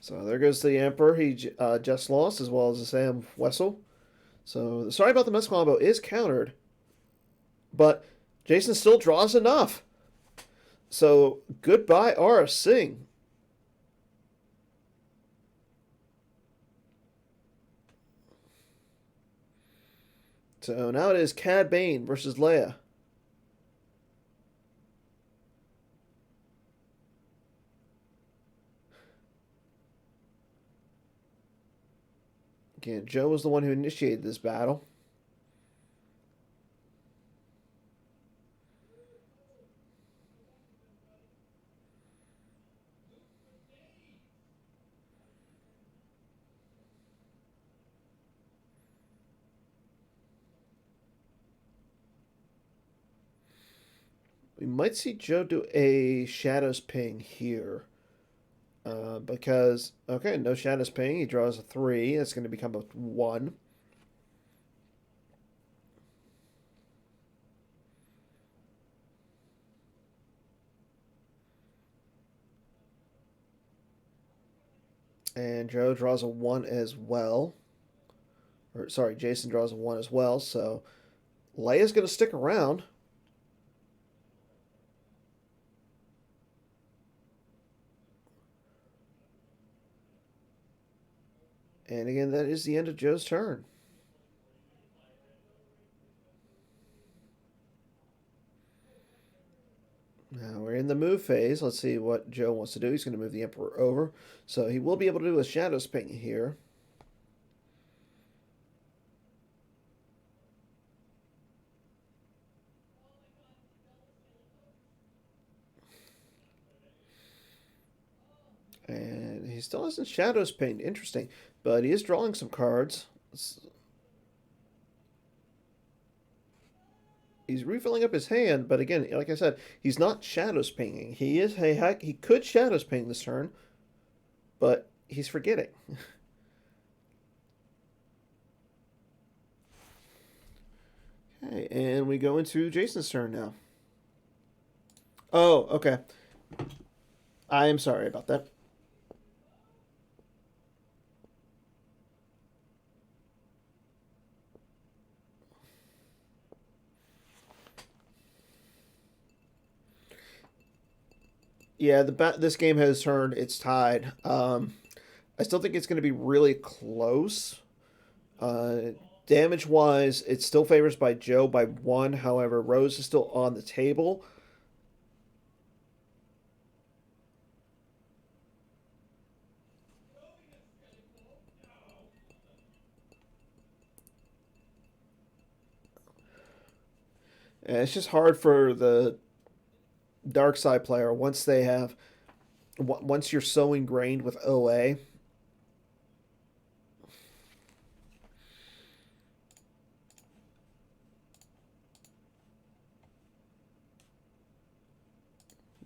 [SPEAKER 1] So there goes the Emperor. He just lost, as well as the Sam Wessel. So sorry about the mess combo is countered. But Jason still draws enough. So goodbye, R. Singh. So now it is Cad Bane versus Leia. Again, Joe was the one who initiated this battle. We might see Joe do a Shadows Ping here. Because, okay, no Shadows Ping. He draws a 3. That's going to become a 1. And Joe draws a 1 as well. Or, sorry, Jason draws a 1 as well. So Leia's going to stick around. And again, that is the end of Joe's turn. Now we're in the move phase. Let's see what Joe wants to do. He's going to move the Emperor over. So he will be able to do a Shadows Ping here. And he still hasn't Shadows Pinged. Interesting. But he is drawing some cards. He's refilling up his hand, but again, like I said, he's not Shadows Pinging. He could Shadows Ping this turn, but he's forgetting. Okay, and we go into Jason's turn now. Oh, okay. I am sorry about that. Yeah, this game has turned. It's tied. I still think it's going to be really close. Damage-wise, it still favors by Joe by 1. However, Rose is still on the table. And it's just hard for the dark side player once you're so ingrained with OA.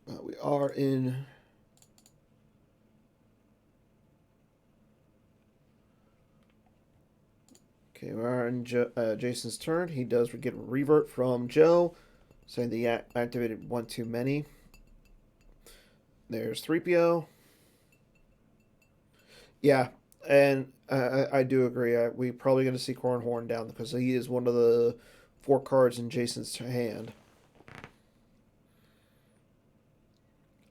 [SPEAKER 1] We are in okay, we are in Jason's turn. He does get a revert from Joe, saying the activated 1 too many. There's 3PO. Yeah, and I do agree. We're probably going to see Cornhorn down because he is one of the 4 cards in Jason's hand.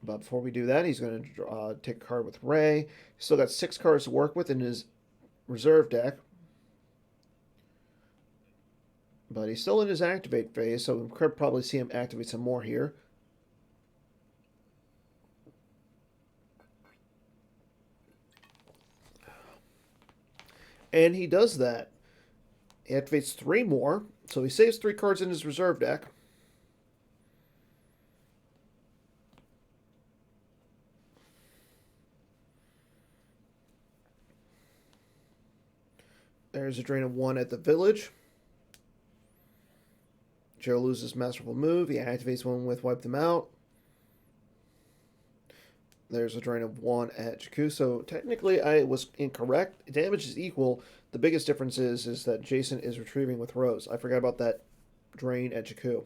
[SPEAKER 1] But before we do that, he's going to take a card with Ray. He's still got 6 cards to work with in his reserve deck. But he's still in his activate phase, so we could probably see him activate some more here. And he does that. He activates 3 more, so he saves 3 cards in his reserve deck. There's a drain of 1 at the village. Joe loses masterful move. He activates one with wipe them out. There's a drain of 1 at Jakku. So technically I was incorrect. Damage is equal. The biggest difference is that Jason is retrieving with Rose. I forgot about that drain at Jakku.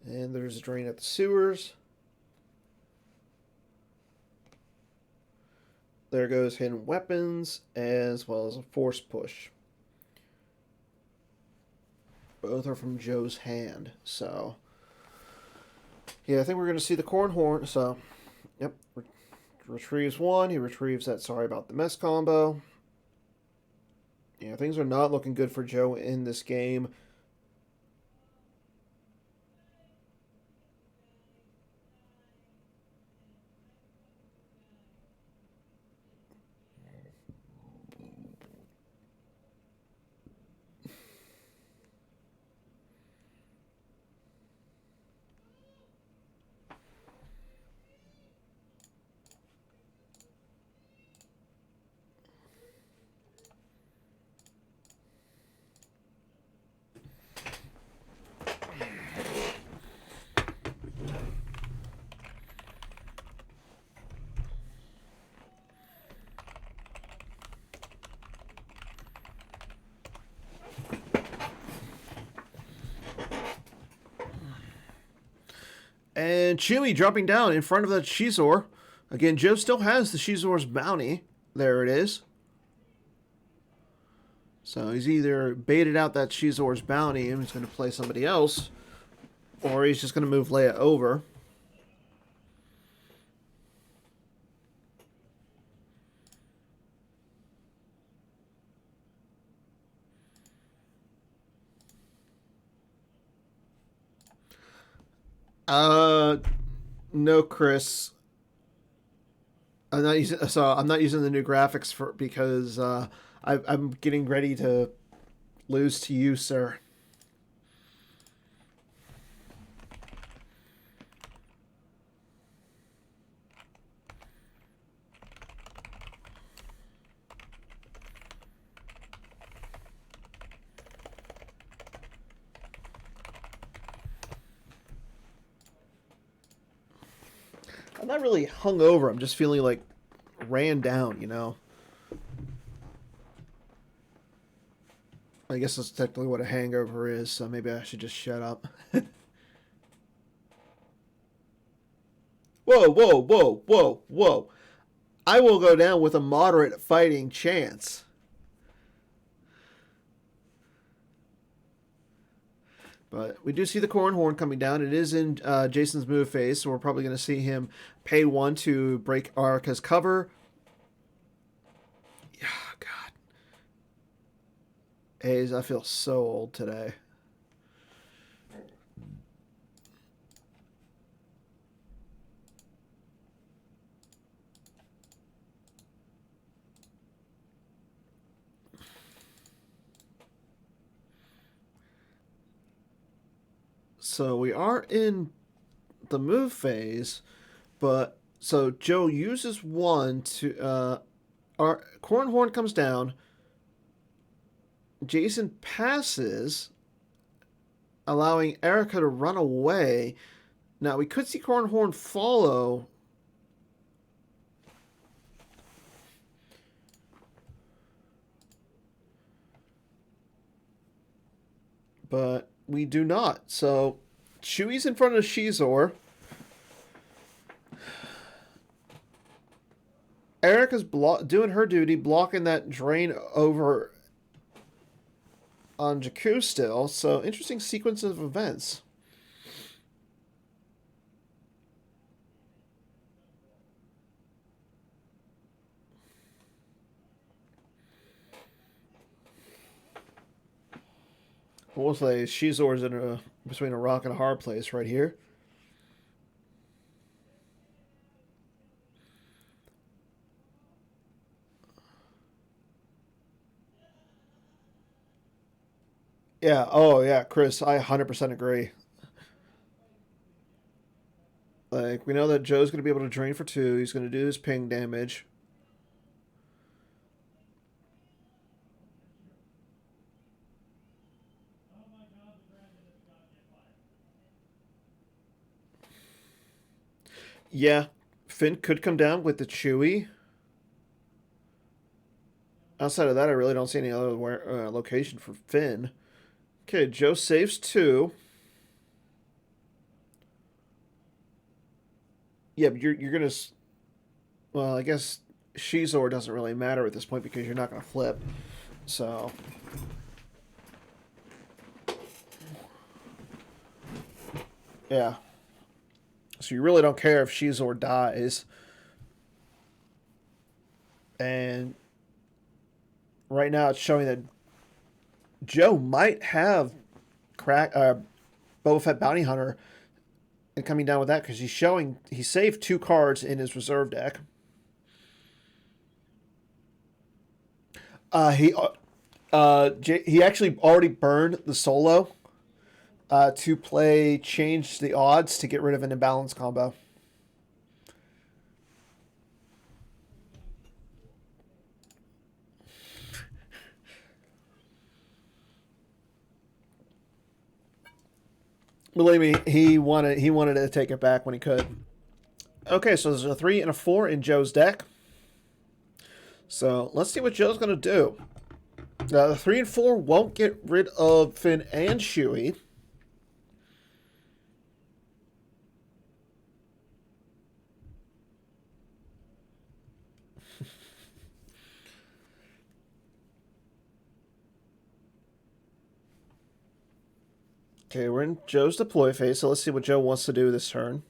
[SPEAKER 1] And there's a drain at the sewers. There goes hidden weapons, as well as a force push. Both are from Joe's hand, so... Yeah, I think we're going to see the corn horn, so... Yep, retrieves 1, he retrieves that sorry about the mess combo. Yeah, things are not looking good for Joe in this game. And Chewie dropping down in front of that Shizor. Again, Joe still has the Shizor's bounty. There it is. So he's either baited out that Shizor's bounty and he's going to play somebody else, or he's just going to move Leia over. No, Chris. I'm not using the new graphics because I'm getting ready to lose to you, sir. I'm not really hungover. I'm just feeling like ran down, you know. I guess that's technically what a hangover is, so maybe I should just shut up. Whoa, whoa, whoa, whoa, whoa. I will go down with a moderate fighting chance. But we do see the corn horn coming down. It is in Jason's move phase, so we're probably going to see him pay 1 to break Araka's cover. Yeah, God. Hayes, I feel so old today. So we are in the move phase, but so Joe uses 1 to our corn horn comes down. Jason passes, allowing Araka to run away. Now we could see corn horn follow. But we do not. So Chewie's in front of Shizor. Erika's doing her duty, blocking that drain over on Jakku still. So interesting sequence of events. We'll say Shizor's in between a rock and a hard place right here. Yeah. Oh, yeah, Chris. I 100% agree. Like, we know that Joe's going to be able to drain for 2. He's going to do his ping damage. Yeah. Finn could come down with the Chewie. Outside of that, I really don't see any other location for Finn. Okay, Joe saves 2. Yeah, but you're going to... Well, I guess Shizor doesn't really matter at this point because you're not going to flip. So... Yeah. So you really don't care if Shizor dies. And right now it's showing that Joe might have Boba Fett Bounty Hunter and coming down with that because he's showing he saved 2 cards in his reserve deck. He actually already burned the solo to play change the odds to get rid of an imbalance combo. Believe me, he wanted to take it back when he could. Okay, so there's a 3 and a 4 in Joe's deck. So let's see what Joe's going to do. The 3 and 4 won't get rid of Finn and Chewie. Okay, we're in Joe's deploy phase, so let's see what Joe wants to do this turn.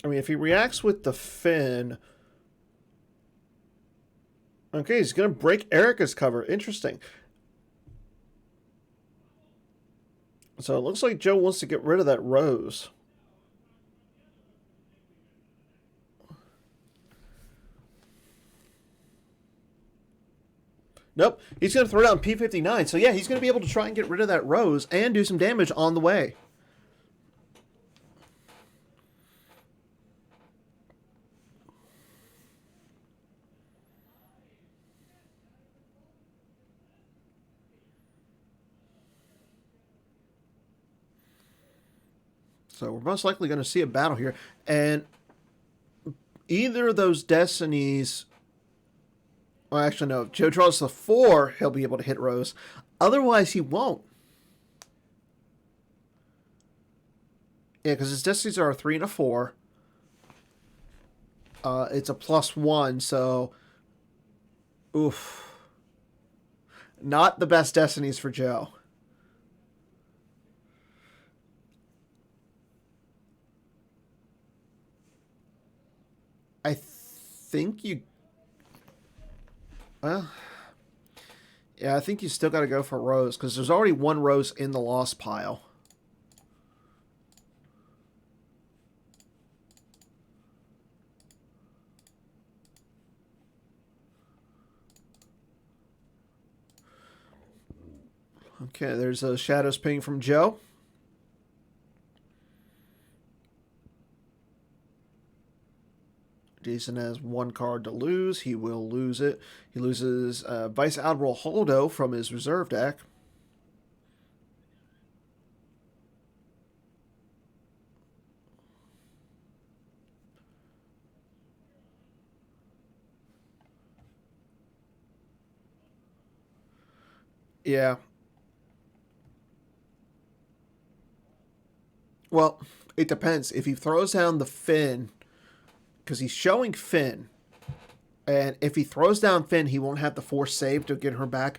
[SPEAKER 1] I mean, if he reacts with the Finn... Okay, he's going to break Erica's cover. Interesting. So it looks like Joe wants to get rid of that Rose. Nope, he's going to throw down P-59. So yeah, he's going to be able to try and get rid of that Rose and do some damage on the way. So we're most likely going to see a battle here. And either of those destinies... Well, actually, no. If Joe draws the 4, he'll be able to hit Rose. Otherwise, he won't. Yeah, because his destinies are a 3 and a 4. It's a +1, so... Oof. Not the best destinies for Joe. I think you... Well... Yeah, I think you still got to go for Rose, because there's already 1 Rose in the lost pile. Okay, there's a Shadows ping from Joe. Jason has 1 card to lose. He will lose it. He loses Vice Admiral Holdo from his reserve deck. Yeah. Well, it depends. If he throws down the Finn, because he's showing Finn, and if he throws down Finn, he won't have the force save to get her back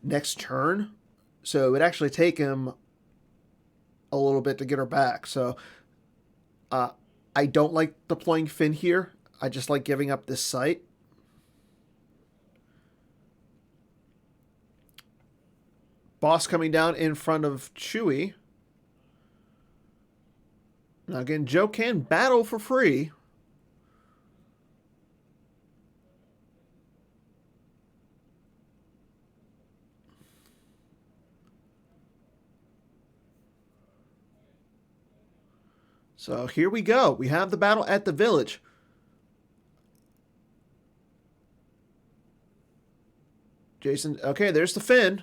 [SPEAKER 1] next turn. So it would actually take him a little bit to get her back. So I don't like deploying Finn here. I just like giving up this site. Boss coming down in front of Chewie. Now again, Joe can battle for free. So here we go. We have the battle at the village. Jason, okay, there's the Finn.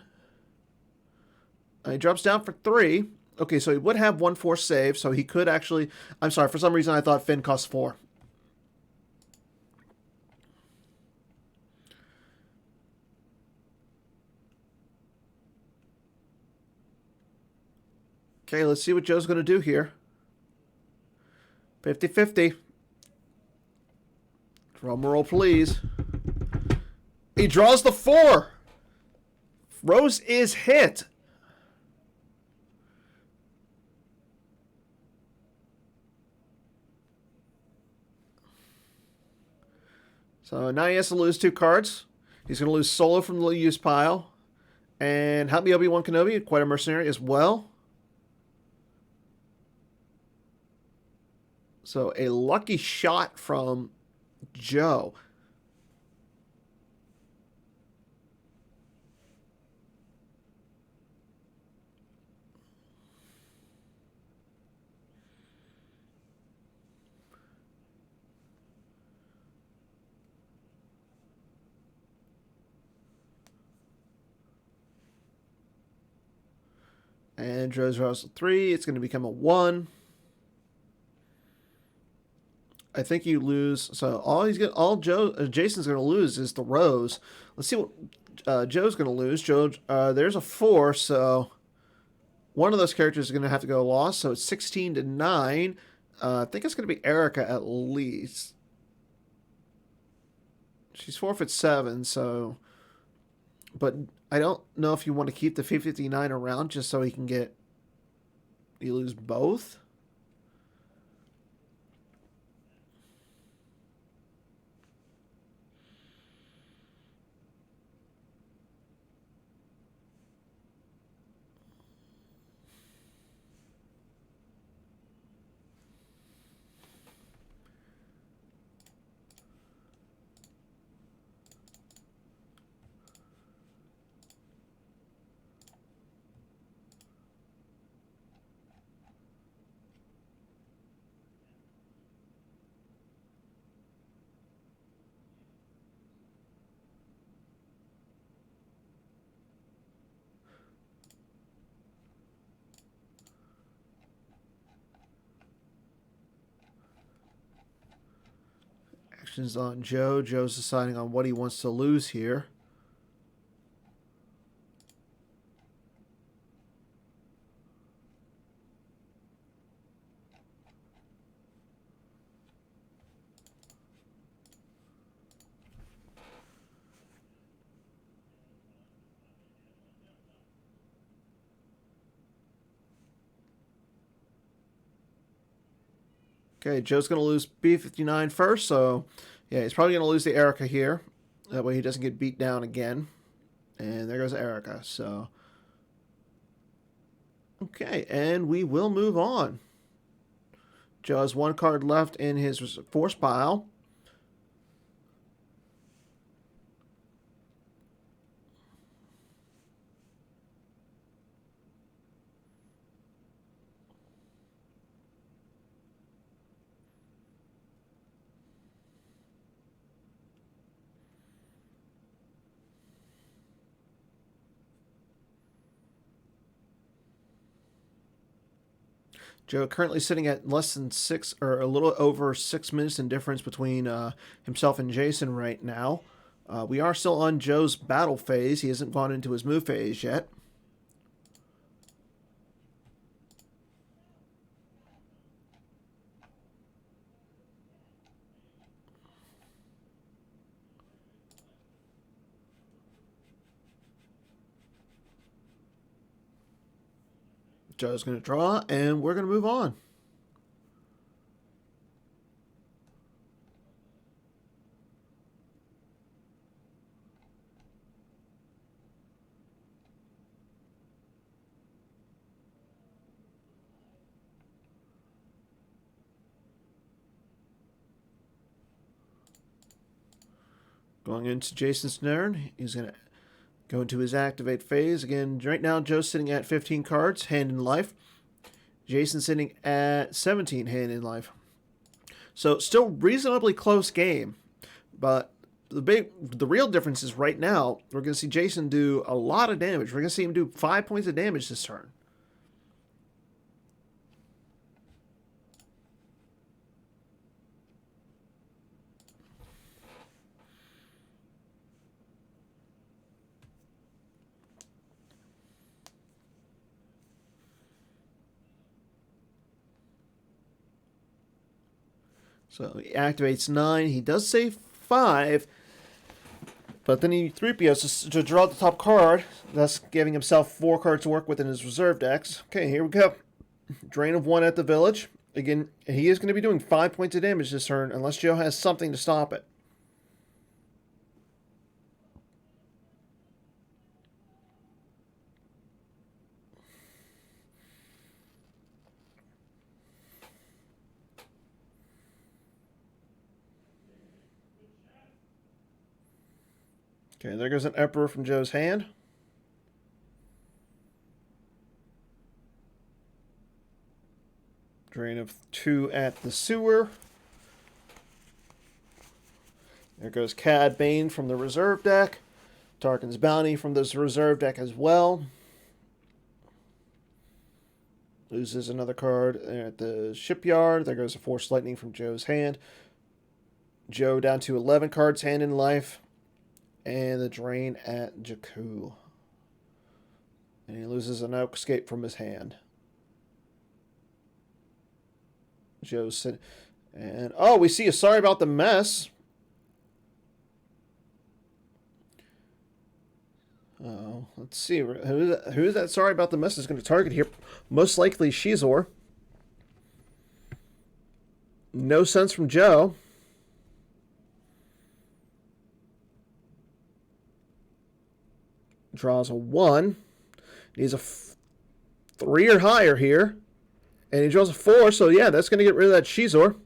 [SPEAKER 1] He drops down for 3. Okay, so he would have 1 force save, so he could actually... I'm sorry, for some reason I thought Finn cost 4. Okay, let's see what Joe's going to do here. 50-50. Drum roll, please. He draws the 4. Rose is hit. So now he has to lose 2 cards. He's going to lose Solo from the use pile. And help me, Obi-Wan Kenobi, quite a mercenary as well. So a lucky shot from Joe. And Joe's draws a 3. It's going to become a 1. I think you lose. So Jason's going to lose is the Rose. Let's see what Joe's going to lose. Joe, there's a 4, so one of those characters is going to have to go lost. So it's 16-9. I think it's going to be Erica at least. She's 4'7", so. But I don't know if you want to keep the 59 around just so he can get. You lose both. Actions on Joe. Joe's deciding on what he wants to lose here. Okay, Joe's going to lose B59 first, so yeah, he's probably going to lose the Erica here. That way he doesn't get beat down again. And there goes Erica, so. Okay, and we will move on. Joe has 1 card left in his force pile. Joe currently sitting at less than 6, or a little over 6 minutes in difference between himself and Jason right now. We are still on Joe's battle phase. He hasn't gone into his move phase yet. Joe's going to draw, and we're going to move on. Going into Jason's turn, he's going to go into his activate phase. Again, right now, Joe's sitting at 15 cards, hand in life. Jason's sitting at 17, hand in life. So, still reasonably close game. But the real difference is right now, we're going to see Jason do a lot of damage. We're going to see him do 5 points of damage this turn. So he activates 9. He does save 5. But then he 3POs to draw the top card, thus giving himself 4 cards to work with in his reserve decks. Okay, here we go. Drain of 1 at the village. Again, he is going to be doing 5 points of damage this turn, unless Joe has something to stop it. Okay, there goes an Emperor from Joe's hand. Drain of 2 at the sewer. There goes Cad Bane from the reserve deck. Tarkin's Bounty from this reserve deck as well. Loses another card at the shipyard. There goes a Force Lightning from Joe's hand. Joe down to 11 cards, hand in life. And the drain at Jakku. And he loses an Oak Escape from his hand. Joe's sitting. And, oh, we see a Sorry About the Mess. Oh, let's see. Who is that Sorry About the Mess is going to target here? Most likely Shizor. No sense from Joe. Draws a 1. Needs a 3 or higher here. And he draws a 4, so yeah, that's going to get rid of that Shizor.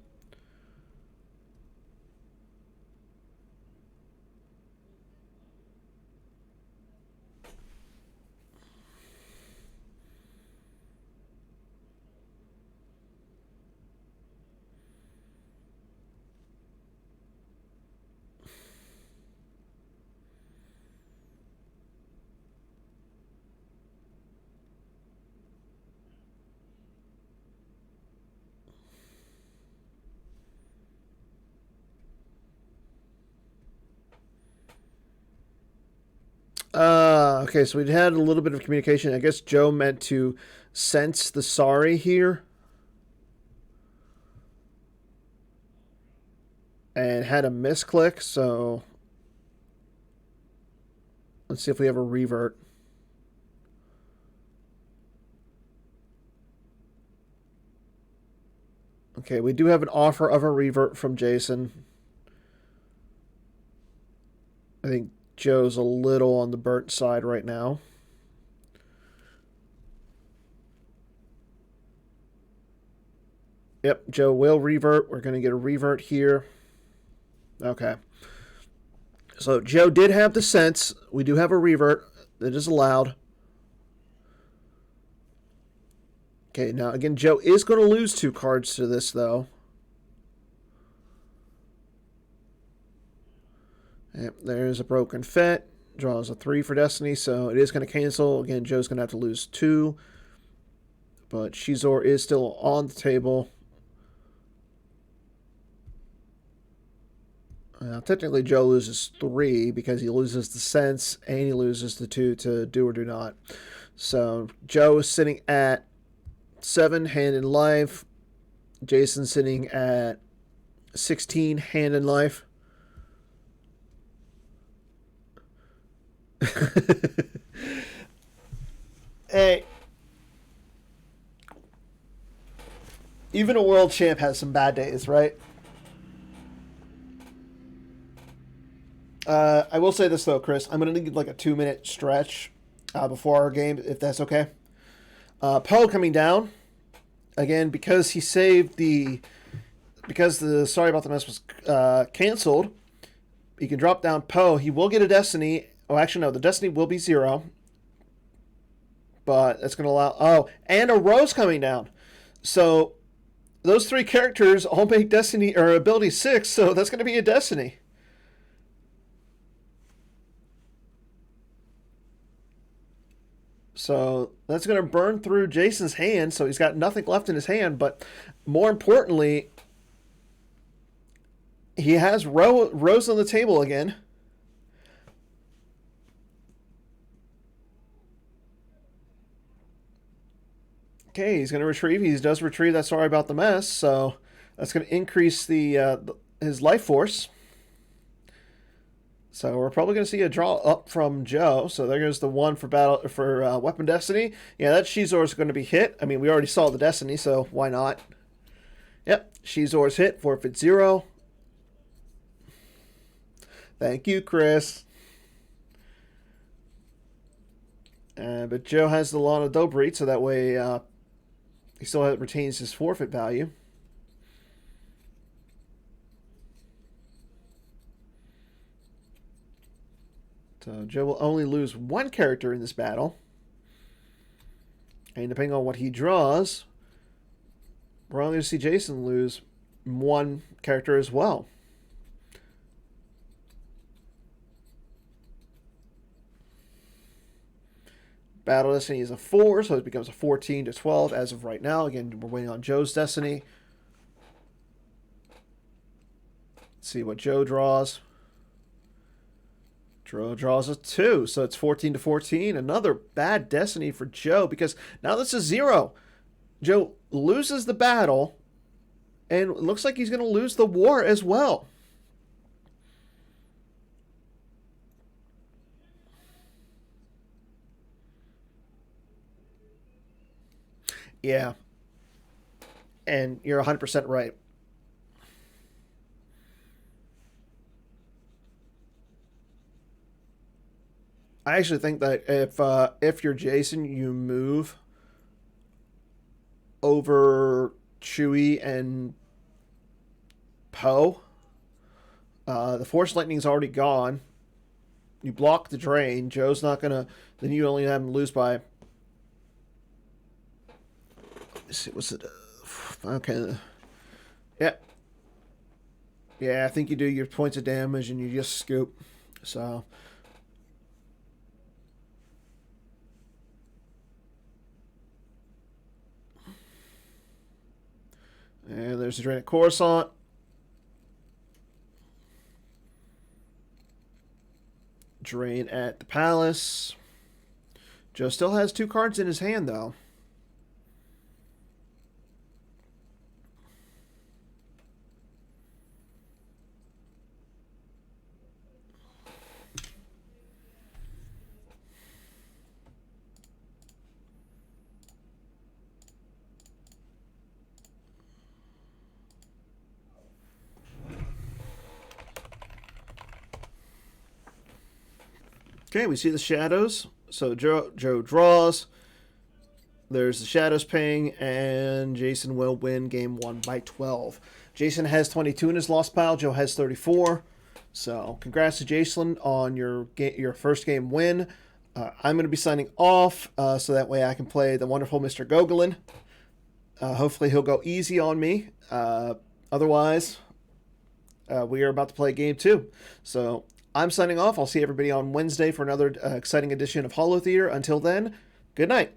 [SPEAKER 1] Okay, so we had a little bit of communication. I guess Joe meant to sense the sorry here. And had a misclick, so let's see if we have a revert. Okay, we do have an offer of a revert from Jason. I think Joe's a little on the burnt side right now. Yep, Joe will revert. We're going to get a revert here. Okay. So Joe did have the sense. We do have a revert that is allowed. Okay, now again, Joe is going to lose 2 cards to this, though. Yep, there's a Broken Fet. Draws a 3 for Destiny, so it is going to cancel. Again, Joe's going to have to lose 2. But Shizor is still on the table. Now, technically, Joe loses 3 because he loses the sense and he loses the 2 to do or do not. So Joe is sitting at 7, hand in life. Jason sitting at 16, hand in life. Hey, even a world champ has some bad days, right? I will say this though, Chris. I'm gonna need like a 2-minute stretch before our game, if that's okay. Poe coming down again because he saved the Sorry About the Mess was canceled. He can drop down Poe. He will get a Destiny. Oh, actually, no. The Destiny will be 0. But that's going to allow... Oh, and a Rose coming down. So those 3 characters all make Destiny or ability 6, so that's going to be a Destiny. So that's going to burn through Jason's hand, so he's got nothing left in his hand. But more importantly, he has Rose on the table again. Okay, he's going to retrieve. He does retrieve that Sorry About the Mess, so that's going to increase his life force. So we're probably going to see a draw up from Joe. So there goes the 1 for Weapon Destiny. Yeah, that Shizor is going to be hit. I mean, we already saw the Destiny, so why not? Yep, Shizor's hit. Forfeit 0. Thank you, Chris. But Joe has the Lana Dobreed, so that way he still retains his forfeit value. So Joe will only lose 1 character in this battle. And depending on what he draws, we're only going to see Jason lose 1 character as well. Battle Destiny is a 4, so it becomes a 14 to 12 as of right now. Again, we're waiting on Joe's Destiny. Let's see what Joe draws. Joe draws a 2, so it's 14 to 14. Another bad Destiny for Joe, because now this is 0. Joe loses the battle, and it looks like he's going to lose the war as well. Yeah. And you're 100% right. I actually think that if you're Jason, you move over Chewie and Poe. The Force Lightning's already gone. You block the drain. Joe's not gonna. Then you only have him lose by. Let's see, what's it? Okay. Yeah. Yeah, I think you do your points of damage and you just scoop. So. And there's the drain at Coruscant. Drain at the Palace. Joe still has 2 cards in his hand, though. Okay, we see the shadows. So Joe draws. There's the shadows ping, and Jason will win game 1 by 12. Jason has 22 in his lost pile. Joe has 34. So congrats to Jason on your first game win. I'm going to be signing off so that way I can play the wonderful Mr. Gogolin. Hopefully he'll go easy on me. Otherwise, we are about to play game 2. So I'm signing off. I'll see everybody on Wednesday for another exciting edition of Holo Theater. Until then, good night.